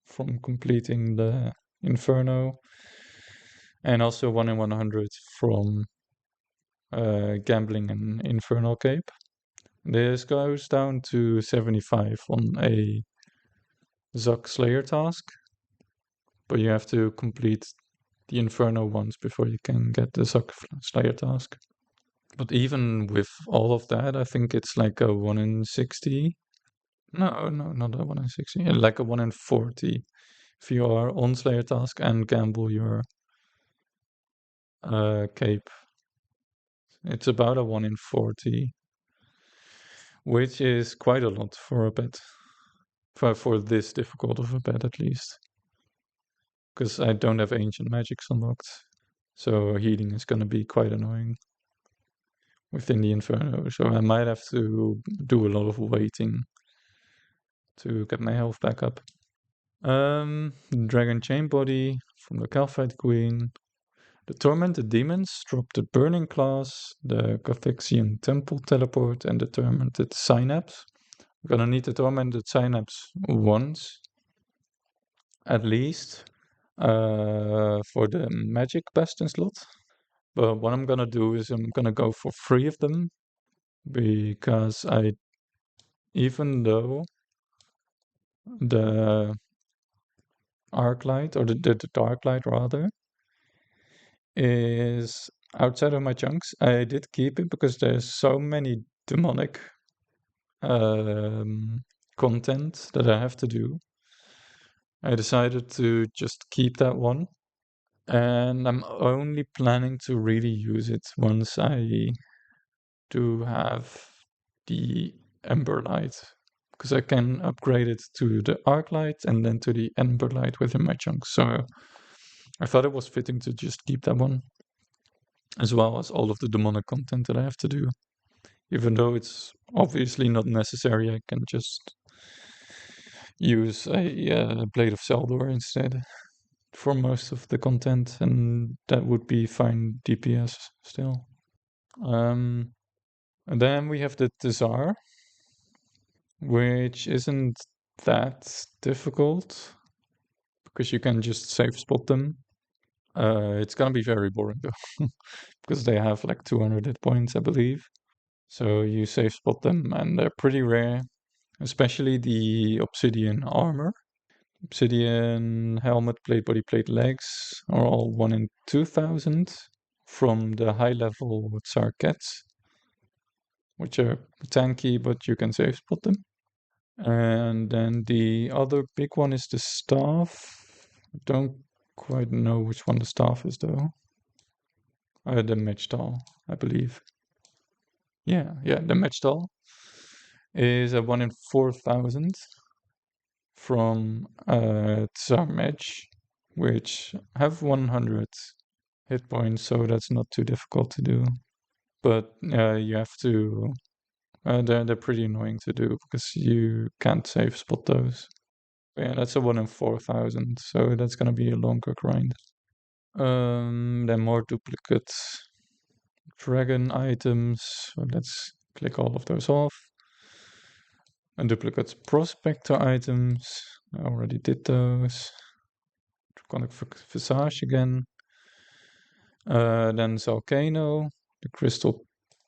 [SPEAKER 1] from completing the Inferno, and also 1 in 100 from gambling an Infernal Cape. This goes down to 75 on a Zuck Slayer task, but you have to complete the Inferno ones before you can get the Zuck Slayer task. But even with all of that, I think it's like a 1 in 60. No, not a 1 in 60. Like a 1 in 40 if you are on Slayer task and gamble your cape. It's about a 1 in 40, which is quite a lot for a bet. For this difficult of a bet, at least. Because I don't have Ancient Magics unlocked. So healing is going to be quite annoying within the Inferno. So I might have to do a lot of waiting to get my health back up. Dragon Chain Body from the Calphite Queen. The Tormented Demons drop the Burning Class, the Gothixian Temple Teleport, and the Tormented Synapse. I'm gonna need the Tormented Synapse once, at least, for the Magic Bastion slot. But what I'm gonna do is I'm gonna go for 3 of them, because even though the Arclight, or the Darklight rather, is outside of my chunks, I did keep it because there's so many demonic content that I have to do. I decided to just keep that one, and I'm only planning to really use it once I do have the Ember Light, because I can upgrade it to the Arc Light and then to the Ember Light within my chunks. So I thought it was fitting to just keep that one, as well as all of the demonic content that I have to do. Even though it's obviously not necessary, I can just use a Blade of Saldor instead for most of the content, and that would be fine DPS still. And then we have the Tsar, which isn't that difficult because you can just safe spot them. It's gonna be very boring though, because they have like 200 hit points, I believe. So you safe spot them, and they're pretty rare, especially the Obsidian armor. Obsidian helmet, plate, body plate, legs are all 1 in 2000 from the high level Tsar Cats, which are tanky, but you can safe spot them. And then the other big one is the staff. I don't quite know which one the staff is though. The Mechtal, I believe. Yeah, the Mechtal is a 1 in 4000 from Tsar Mech, which have 100 hit points, so that's not too difficult to do. But you have to. They're pretty annoying to do because you can't safe spot those. Yeah, that's a 1 in 4,000, so that's gonna be a longer grind. Then more duplicates. Dragon items. So let's click all of those off. And duplicates prospector items. I already did those. Draconic Visage again. Then Volcano, the Crystal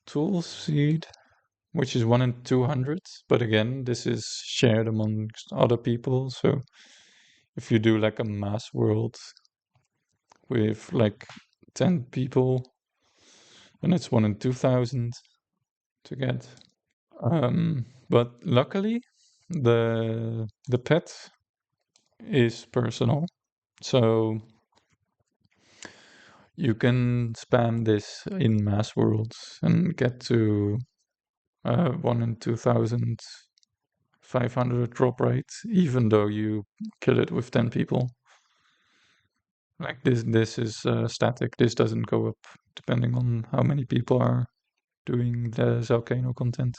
[SPEAKER 1] Tool Seed, which is 1 in 200. But again, this is shared amongst other people. So if you do like a mass world with like 10 people, then it's 1 in 2,000 to get. But luckily, the pet is personal, so you can spam this in mass worlds and get to 1 in 2,500 drop rate, even though you kill it with 10 people. Like this is static. This doesn't go up depending on how many people are doing the Volcano content.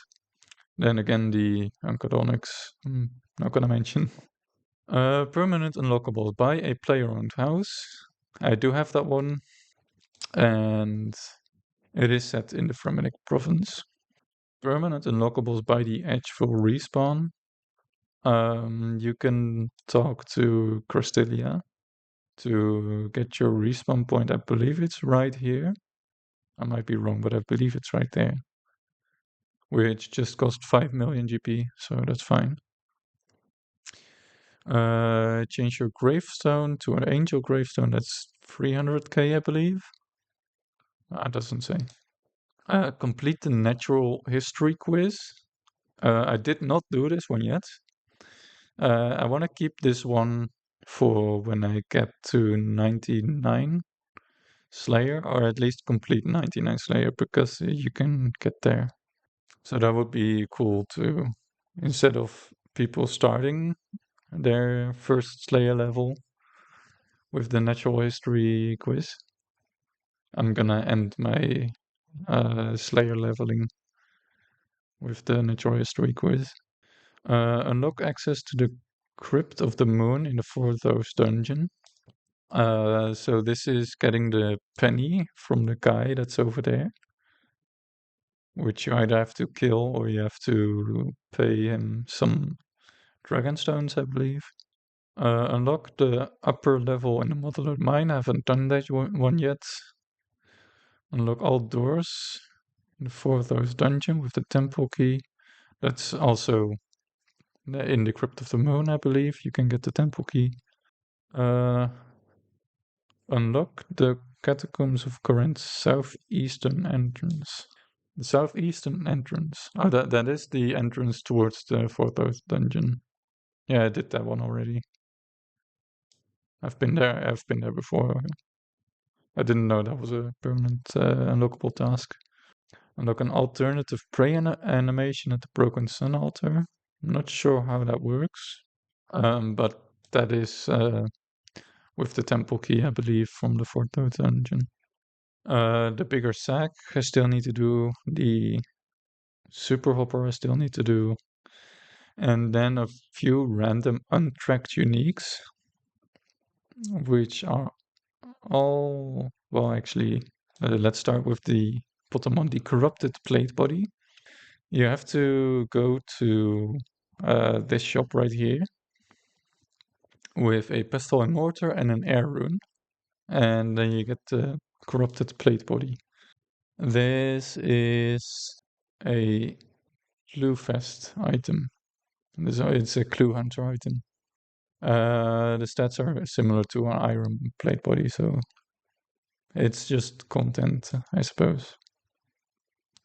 [SPEAKER 1] Then again, the Uncodonics, I'm not gonna mention. Permanent unlockable. Buy a player-owned house. I do have that one, and it is set in the Fremennik province. Permanent unlockables by the edge will respawn. You can talk to Crostilia to get your respawn point. I believe it's right here. I might be wrong, but I believe it's right there. Which just cost 5 million GP, so that's fine. Change your gravestone to an angel gravestone. That's 300k, I believe. It doesn't say. Complete the natural history quiz. I did not do this one yet. I want to keep this one for when I get to 99 Slayer, or at least complete 99 Slayer, because you can get there. So that would be cool to, instead of people starting their first Slayer level with the natural history quiz, I'm gonna end my Slayer leveling with the natural history quiz. Unlock access to the Crypt of the Moon in the Fourth House dungeon. So this is getting the penny from the guy that's over there, which you either have to kill or you have to pay him some dragon stones, I believe. Unlock the upper level in the Motherlode Mine. I haven't done that one yet. Unlock all doors in the Fourth House dungeon with the temple key. That's also in the Crypt of the Moon, I believe. You can get the temple key. Unlock the Catacombs of Corinth's southeastern entrance. The southeastern entrance. Oh, that is the entrance towards the Fourth House dungeon. Yeah, I did that one already. I've been there. I've been there before. I didn't know that was a permanent unlockable task. Unlock an alternative prey animation at the Broken Sun altar. I'm not sure how that works, but that is with the temple key, I believe, from the Fourth House dungeon. The bigger sack I still need to do. The super hopper I still need to do. And then a few random untracked uniques, which are all, well, actually, let's start with the bottom one, the corrupted plate body. You have to go to this shop right here with a pestle and mortar and an air rune, and then you get the corrupted plate body. This is a clue fest item. It's a clue hunter item. The stats are similar to an iron plate body, so it's just content, I suppose.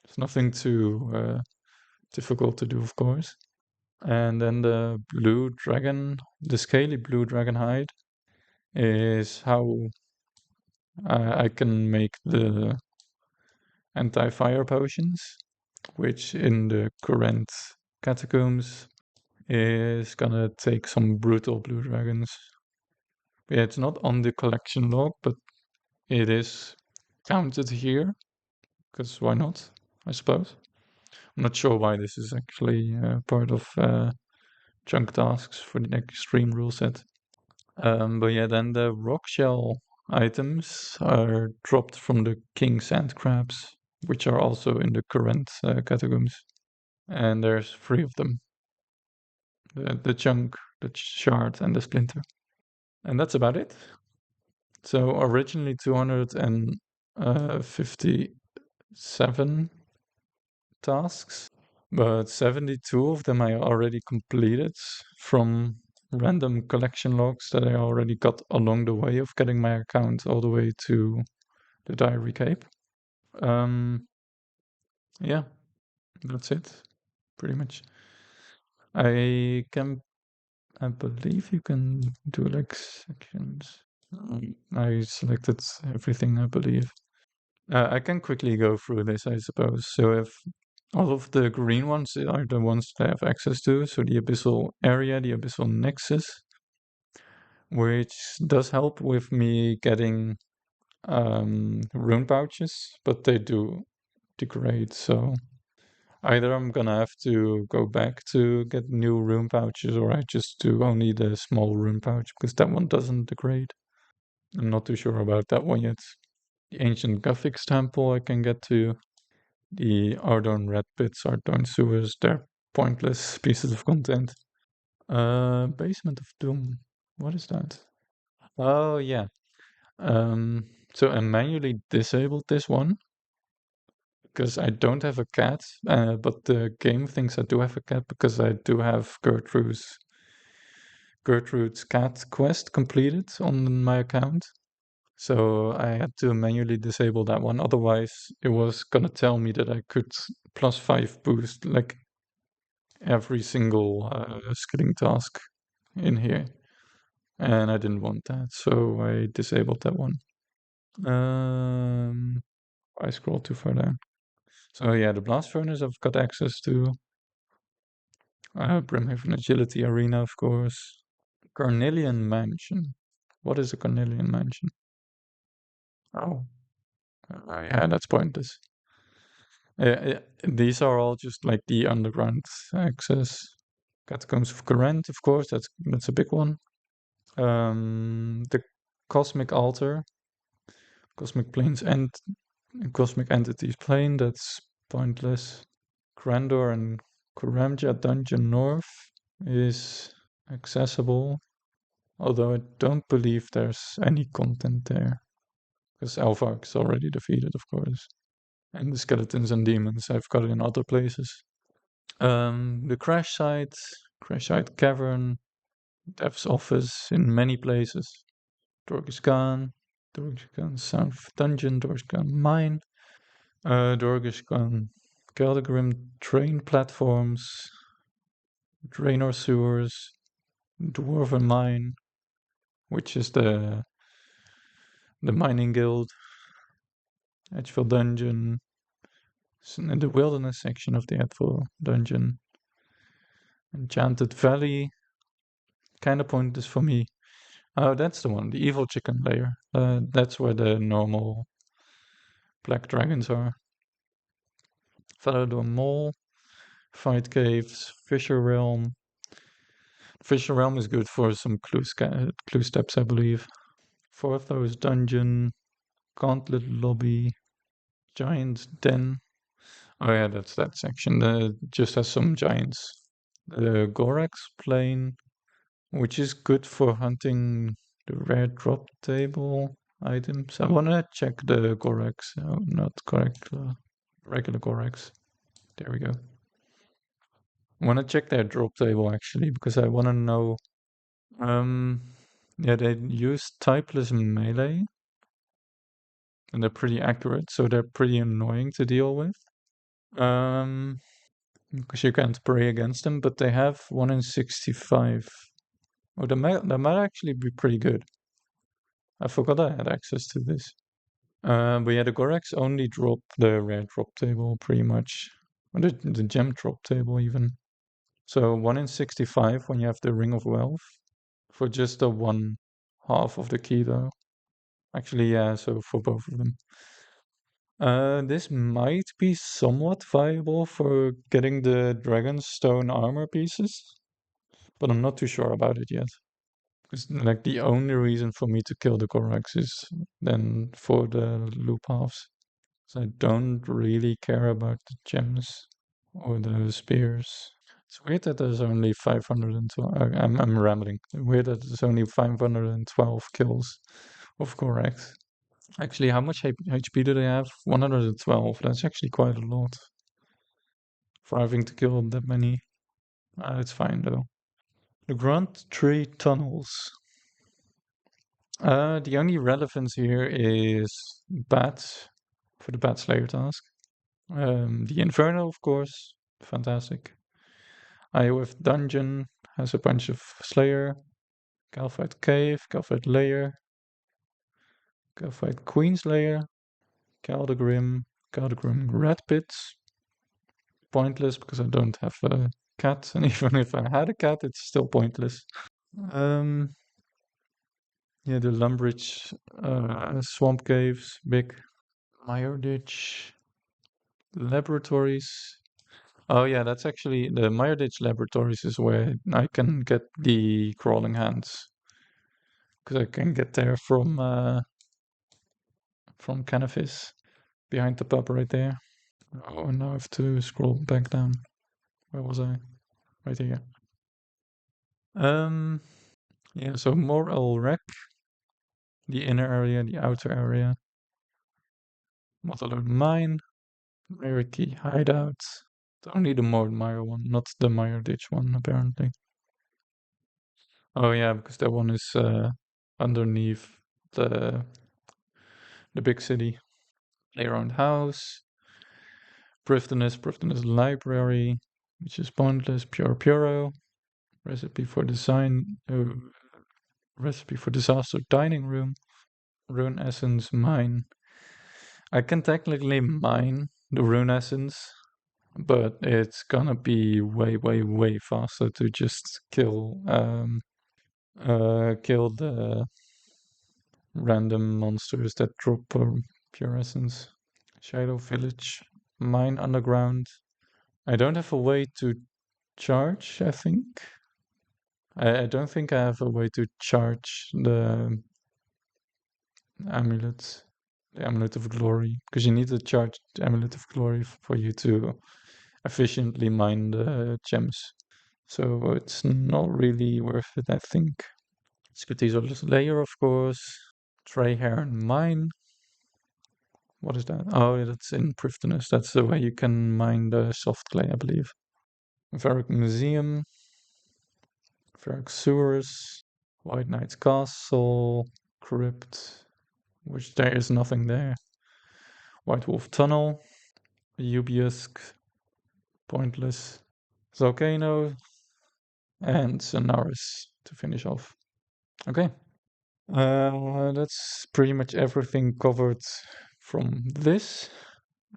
[SPEAKER 1] It's nothing too difficult to do, of course. And then the blue dragon, the scaly blue dragon hide, is how I can make the anti-fire potions, which in the current catacombs is gonna take some brutal blue dragons. Yeah, it's not on the collection log, but it is counted here, because why not, I suppose. I'm not sure why this is actually part of chunk tasks for the extreme rule set. But yeah, then the rock shell items are dropped from the king sand crabs, which are also in the current catacombs. And there's 3 of them: the chunk, the shard, and the splinter. And that's about it. So originally 257 tasks, but 72 of them I already completed from random collection logs that I already got along the way of getting my account all the way to the Diary Cape. Yeah, that's it, pretty much. I can, I believe you can do like sections. I selected everything, I believe. I can quickly go through this, I suppose. So if all of the green ones are the ones that I have access to, so the Abyssal Area, the Abyssal Nexus, which does help with me getting rune pouches, but they do degrade, so either I'm gonna have to go back to get new rune pouches, or I just do only the small rune pouch, because that one doesn't degrade. I'm not too sure about that one yet. The Ancient Gothic Temple I can get to. The Ardorn Red Pits, Ardorn Sewers, they're pointless pieces of content. Basement of Doom. What is that? Oh, yeah. So I manually disabled this one because I don't have a cat, but the game thinks I do have a cat because I do have Gertrude's cat quest completed on my account. So I had to manually disable that one. Otherwise, it was gonna tell me that I could +5 boost like every single skidding task in here, and I didn't want that, so I disabled that one. I scroll too far down. So yeah, the blast furnace I've got access to. Brimhaven Agility Arena, of course. Carnelian Mansion. What is a Carnelian Mansion? Oh, yeah, that's pointless. These are all just like the underground access. Catacombs of Corrent, of course, that's a big one. The Cosmic Altar, Cosmic Planes and Cosmic Entities Plane, that's pointless. Grandor and Kuramja Dungeon North is accessible, although I don't believe there's any content there, because Alvark is already defeated, of course. And the skeletons and demons I've got in other places. The Crash Site Cavern, Dev's Office in many places. Dorgiscan, Dorgiscan South Dungeon, Dorgiscan Mine, Dorgiscan Keldegrim train platforms, Draenor Sewers, Dwarven Mine, which is the mining guild, Edgeville Dungeon, in the wilderness section of the Edgeville Dungeon, Enchanted Valley, kind of pointless for me. Oh, that's the one, the Evil Chicken Lair. That's where the normal black dragons are. Falador Mall, Fight Caves, Fisher Realm. Fisher Realm is good for some clue steps, I believe. Forthos Dungeon, Gauntlet Lobby, Giant Den. Oh yeah, that's that section. Just has some giants. The Gorax Plain, which is good for hunting the rare drop table items. I wanna check the Gorax. Oh, not correct. Regular Gorax. There we go. I wanna check their drop table actually because I wanna know. Yeah, they use typeless melee, and they're pretty accurate, so they're pretty annoying to deal with. Because you can't pray against them, but they have 1 in 65. Oh, that might actually be pretty good. I forgot I had access to this. But yeah, the Gorax only drop the rare drop table pretty much. Or the gem drop table even. So 1 in 65 when you have the Ring of Wealth. For just the one half of the key though. Actually, yeah, so for both of them. This might be somewhat viable for getting the Dragonstone armor pieces. but I'm not too sure about it yet. Because like the only reason for me to kill the Korax is then for the loop halves. So I don't really care about the gems or the spears. It's weird that there's only 512. I'm rambling. Weird that there's only 512 kills of Korax. Actually, how much HP do they have? 112. That's actually quite a lot for having to kill that many. It's fine though. The Grunt Tree Tunnels. The only relevance here is bats for the Bat Slayer task. The Inferno, of course, fantastic. IOF Dungeon has a bunch of Slayer, Calphite Cave, Calphite Lair, Calphite Queen's Lair, Caldegrim, Caldegrim Red Pits. Pointless because I don't have a cat, and even if I had a cat, it's still pointless. Yeah, the Lumbridge Swamp Caves, big. Myrditch Laboratories. Oh yeah, that's actually the Myrditch Laboratories is where I can get the crawling hands. Because I can get there from Canifis, behind the pub right there. Oh, and now I have to scroll back down. Where was I? Right here. Yeah, so Moral Wreck, the inner area, the outer area. Waterloo Mine, Meriki Hideout. Only the Mordmeyer one, not the Meyer Ditch one, apparently. Oh yeah, because that one is underneath the big city. Playground House, Prifdinus Library, which is pointless. Pure Puro, Recipe for Design, Recipe for Disaster Dining Room, Rune Essence Mine. I can technically mine the Rune Essence, but it's gonna be way, way, way faster to just kill the random monsters that drop pure essence. Shadow Village, mine underground. I don't have a way to charge, I think. I don't think I have a way to charge the amulet, the Amulet of Glory, because you need to charge the Amulet of Glory for you to efficiently mine the gems. So it's not really worth it, I think. Scutisolus Layer, of course. Treyheron Mine. What is that? Oh, that's in Prifdinus. That's the way you can mine the soft clay, I believe. Varric Museum. Varric Sewers. White Knight's Castle. Crypt. Which there is nothing there. White Wolf Tunnel. Ubiusk. Pointless. Volcano. And Sonaris to finish off. Okay. That's pretty much everything covered from this.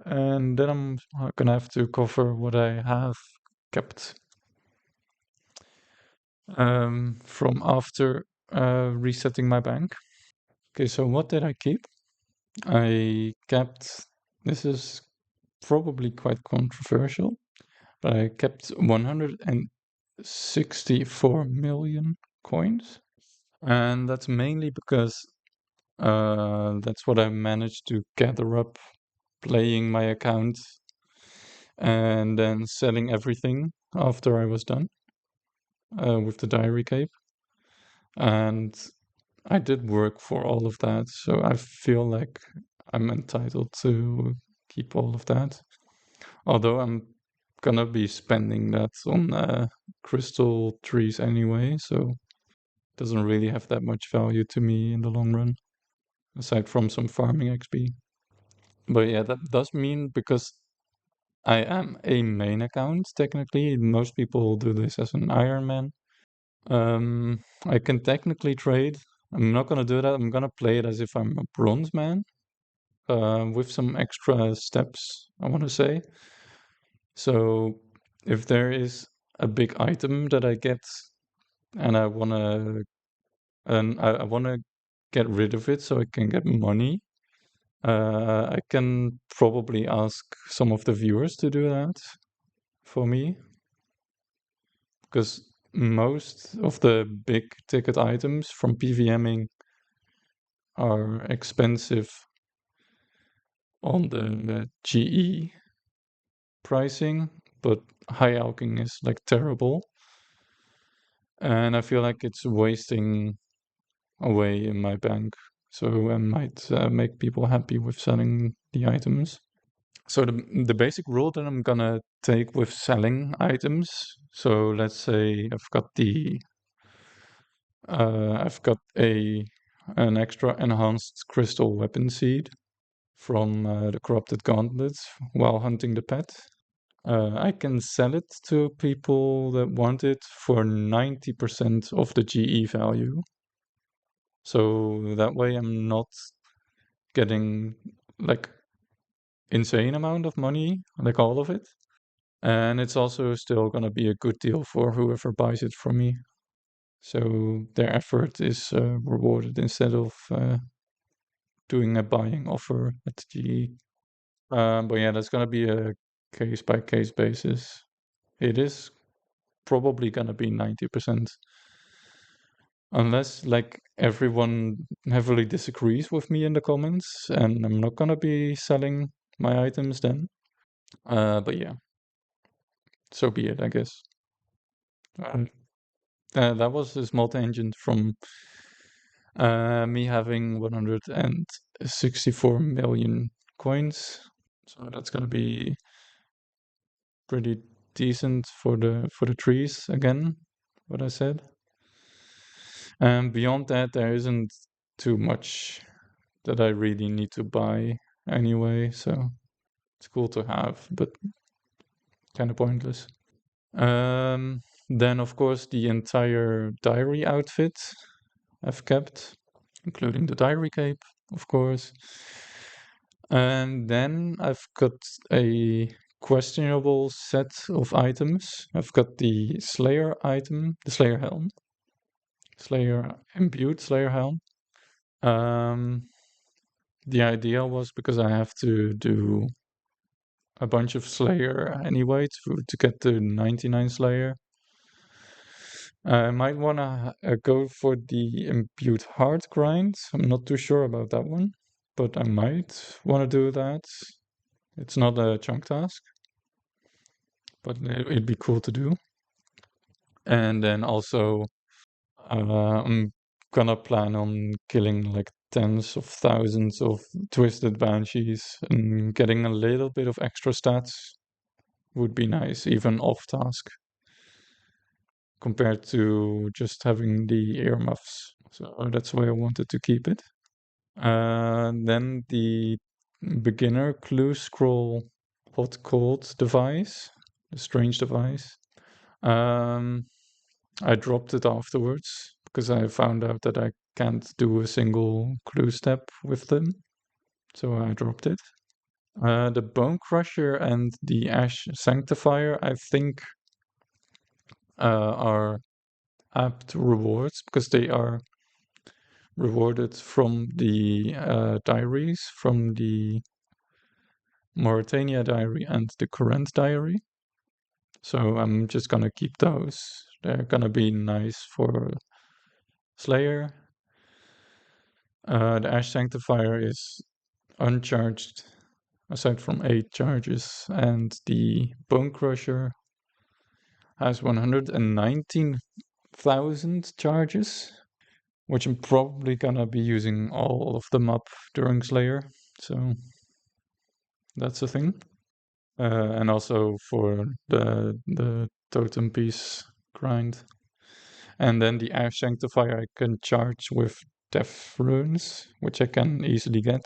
[SPEAKER 1] And then I'm gonna have to cover what I have kept from after resetting my bank. Okay, so what did I keep? I kept, this is probably quite controversial, but I kept 164 million coins. And that's mainly because that's what I managed to gather up playing my account and then selling everything after I was done with the diary cape. And I did work for all of that, so I feel like I'm entitled to keep all of that. Although I'm gonna be spending that on crystal trees anyway, so it doesn't really have that much value to me in the long run, aside from some farming XP. But yeah, that does mean because I am a main account, technically. Most people do this as an Iron Man. I can technically trade. I'm not gonna do that. I'm gonna play it as if I'm a bronze man, with some extra steps, I want to say. So if there is a big item that I get and I wanna get rid of it so I can get money, I can probably ask some of the viewers to do that for me. Because most of the big ticket items from PVMing are expensive on the GE pricing, but high alking is like terrible. And I feel like it's wasting away in my bank. So I might make people happy with selling the items. So the basic rule that I'm gonna take with selling items. So let's say I've got an extra enhanced crystal weapon seed from the corrupted gauntlet while hunting the pet. I can sell it to people that want it for 90% of the GE value. So that way I'm not getting like insane amount of money, like all of it. And it's also still gonna be a good deal for whoever buys it from me. So their effort is rewarded instead of doing a buying offer at GE. But yeah, that's gonna be a case by case basis. It is probably gonna be 90%. Unless like everyone heavily disagrees with me in the comments, and I'm not gonna be selling my items then. But yeah, so be it, I guess. Uh, that was a small tangent from me having 164 million coins. So that's gonna be pretty decent for the trees again, what I said. And beyond that, there isn't too much that I really need to buy anyway, so it's cool to have, but kind of pointless. Then, of course, the entire diary outfit I've kept, including the diary cape, of course. And then I've got a questionable set of items. I've got the Slayer item, the Slayer helm, Slayer imbued Slayer helm. The idea was because I have to do a bunch of Slayer anyway to get the 99 Slayer. I might want to go for the imbued heart grind. I'm not too sure about that one, but I might want to do that. It's not a chunk task, but it'd be cool to do. And then also, I'm gonna plan on killing like tens of thousands of twisted banshees, and getting a little bit of extra stats would be nice, even off task, compared to just having the earmuffs. So that's why I wanted to keep it. Then the beginner clue scroll hot cold device, the strange device. Um, I dropped it afterwards because I found out that I can't do a single clue step with them. So I dropped it. The Bone Crusher and the Ash Sanctifier, I think, are apt rewards because they are rewarded from the diaries, from the Mauritania diary and the Current diary. So I'm just gonna keep those. They're gonna be nice for Slayer. The Ash Sanctifier is uncharged, aside from 8 charges, and the Bone Crusher has 119,000 charges, which I'm probably gonna be using all of them up during Slayer, so that's a thing. And also for the totem piece grind. And then the Ash Sanctifier I can charge with Death Runes, which I can easily get.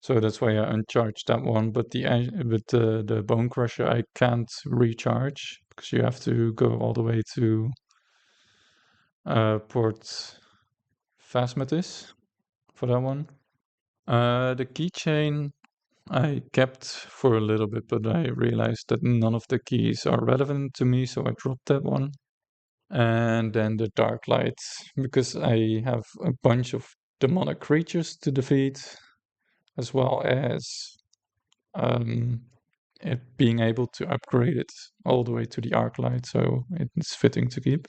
[SPEAKER 1] So that's why I uncharged that one. But the Bone Crusher I can't recharge because you have to go all the way to Port Phasmatis for that one. The keychain I kept for a little bit, but I realized that none of the keys are relevant to me, so I dropped that one. And then the Dark Light, because I have a bunch of demonic creatures to defeat, as well as it being able to upgrade it all the way to the arc light, so it's fitting to keep.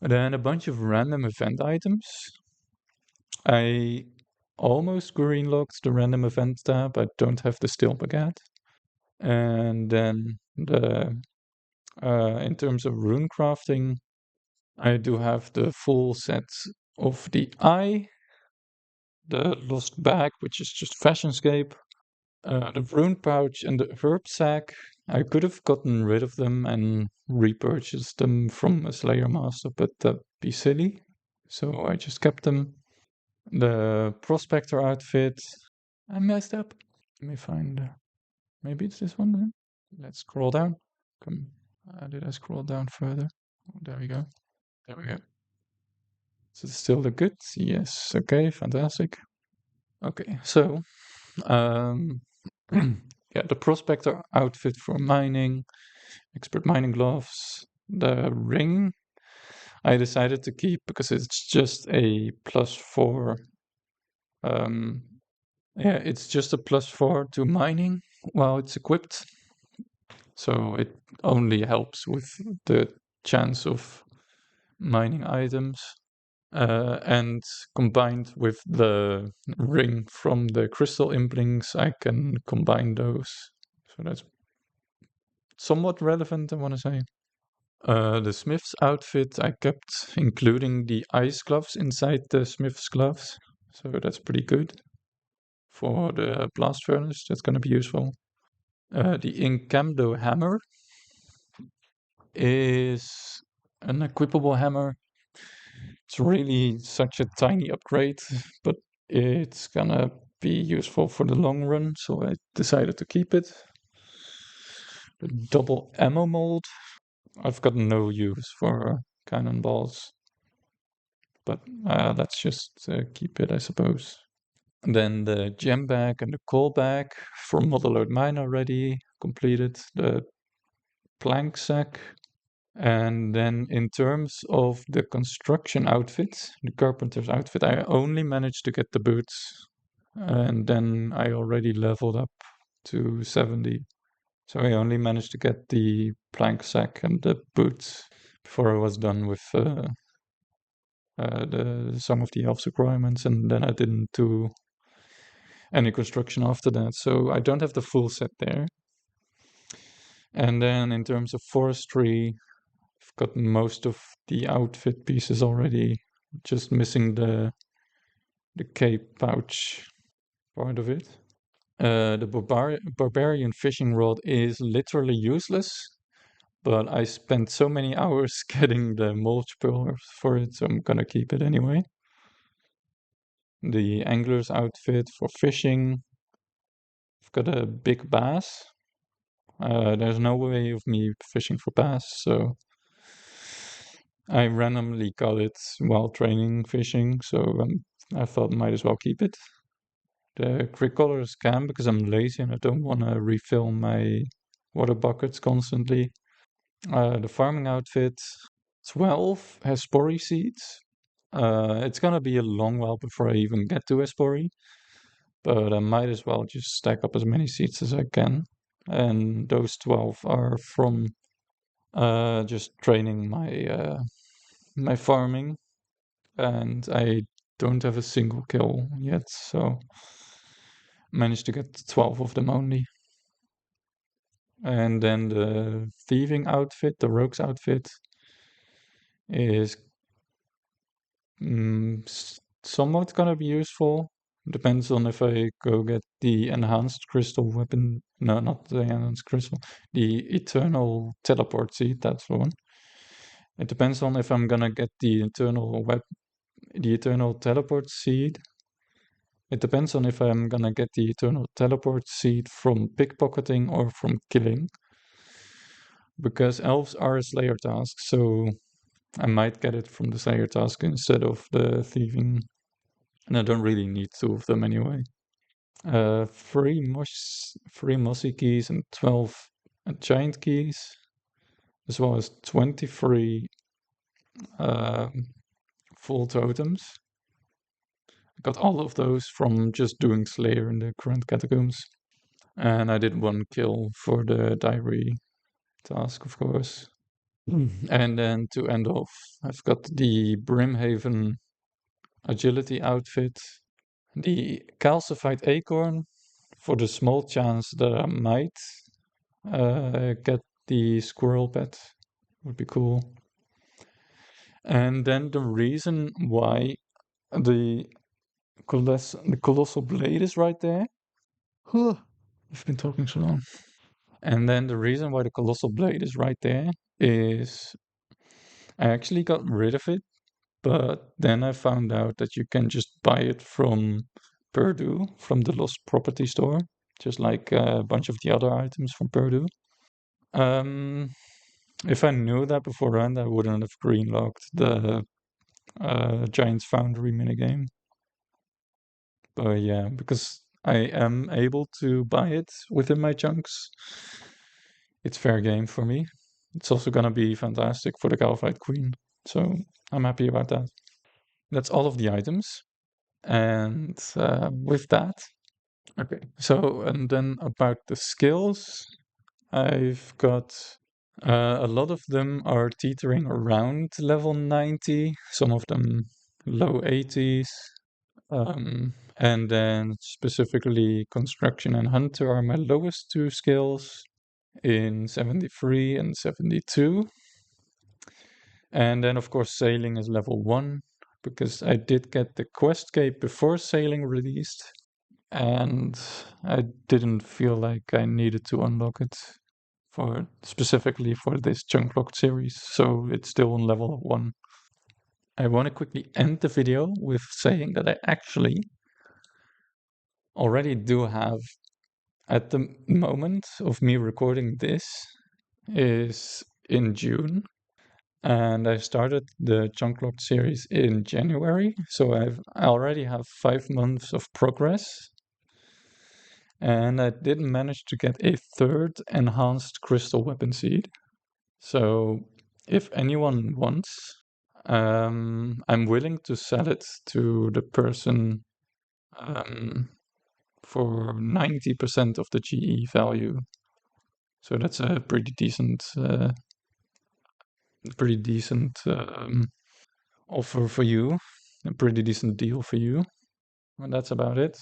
[SPEAKER 1] And then a bunch of random event items. I almost greenlocked the random event tab. I don't have the steel baguette. And then in terms of rune crafting, I do have the full set of the eye, the lost bag, which is just Fashionscape, the rune pouch, and the herb sack. I could have gotten rid of them and repurchased them from a Slayer Master, but that'd be silly. So I just kept them. The Prospector outfit. I messed up. Let me find. Maybe it's this one then. Let's scroll down. Come. Did I scroll down further? Oh, there we go. There we go. Does it still look good? Yes. Okay. Fantastic. Okay. So, um, yeah, the Prospector outfit for mining, expert mining gloves, the ring. I decided to keep because it's just a +4. Yeah, it's just a +4 to mining while it's equipped. So it only helps with the chance of mining items. And combined with the ring from the crystal implings, I can combine those. So that's somewhat relevant, I want to say. The smith's outfit, I kept including the ice gloves inside the smith's gloves. So that's pretty good. For the blast furnace, that's going to be useful. The Incamdo hammer is an equipable hammer. It's really such a tiny upgrade, but it's gonna be useful for the long run, so I decided to keep it. The double ammo mold. I've got no use for cannonballs, but let's just keep it, I suppose. And then the gem bag and the coal bag for model load mine already completed. The plank sack. And then in terms of the construction outfit, the carpenter's outfit, I only managed to get the boots. And then I already leveled up to 70. So I only managed to get the plank sack and the boots before I was done with some of the elves requirements. And then I didn't do any construction after that. So I don't have the full set there. And then in terms of forestry, I've got most of the outfit pieces already, just missing the cape pouch part of it. The barbarian fishing rod is literally useless, but I spent so many hours getting the mulch pillars for it, so I'm gonna keep it anyway. The angler's outfit for fishing. I've got a big bass. There's no way of me fishing for bass, so I randomly got it while training fishing, so I thought might as well keep it. The quick color can because I'm lazy and I don't want to refill my water buckets constantly. The farming outfit, 12 has spory seeds. It's gonna be a long while before I even get to a spory, but I might as well just stack up as many seeds as I can. And those 12 are from just training my farming, and I don't have a single kill yet, so managed to get 12 of them only. And then the thieving outfit, the rogue's outfit, is somewhat gonna be useful. Depends on if I go get the enhanced crystal weapon. No, not the enhanced crystal. The eternal teleport seed, that's the one. It depends on if I'm gonna get the eternal teleport seed. It depends on if I'm gonna get the eternal teleport seed from pickpocketing or from killing. Because elves are a slayer task, so I might get it from the slayer task instead of the thieving. And I don't really need two of them anyway. Three mossy keys and 12 giant keys, as well as 23 full totems. I got all of those from just doing Slayer in the current catacombs. And I did 1 kill for the diary task, of course. And then to end off, I've got the Brimhaven agility outfit, the calcified acorn for the small chance that I might get the squirrel pet. Would be cool. And then the reason why the colossal blade is right there. I've been talking so long. And then the reason why the colossal blade is right there is I actually got rid of it, but then I found out that you can just buy it from Purdue, from the Lost Property store, just like a bunch of the other items from Purdue. Um, if I knew that beforehand, I wouldn't have greenlocked the Giants Foundry minigame. But yeah, because I am able to buy it within my chunks, it's fair game for me. It's also gonna be fantastic for the Calphite Queen, so I'm happy about that. That's all of the items. And with that, okay. So, and then about the skills, I've got a lot of them are teetering around level 90, some of them low 80s. And then specifically construction and hunter are my lowest 2 skills in 73 and 72. And then of course sailing is level 1 because I did get the quest cape before sailing released and I didn't feel like I needed to unlock it for specifically for this chunk locked series, so it's still on level 1. I want to quickly end the video with saying that I actually already do have, at the moment of me recording this, is in June, and I started the chunk locked series in January, so I already have 5 months of progress, and I did manage to get a 3rd enhanced crystal weapon seed. So if anyone wants, I'm willing to sell it to the person for 90% of the GE value. So that's a pretty decent offer for you, a pretty decent deal for you. And that's about it.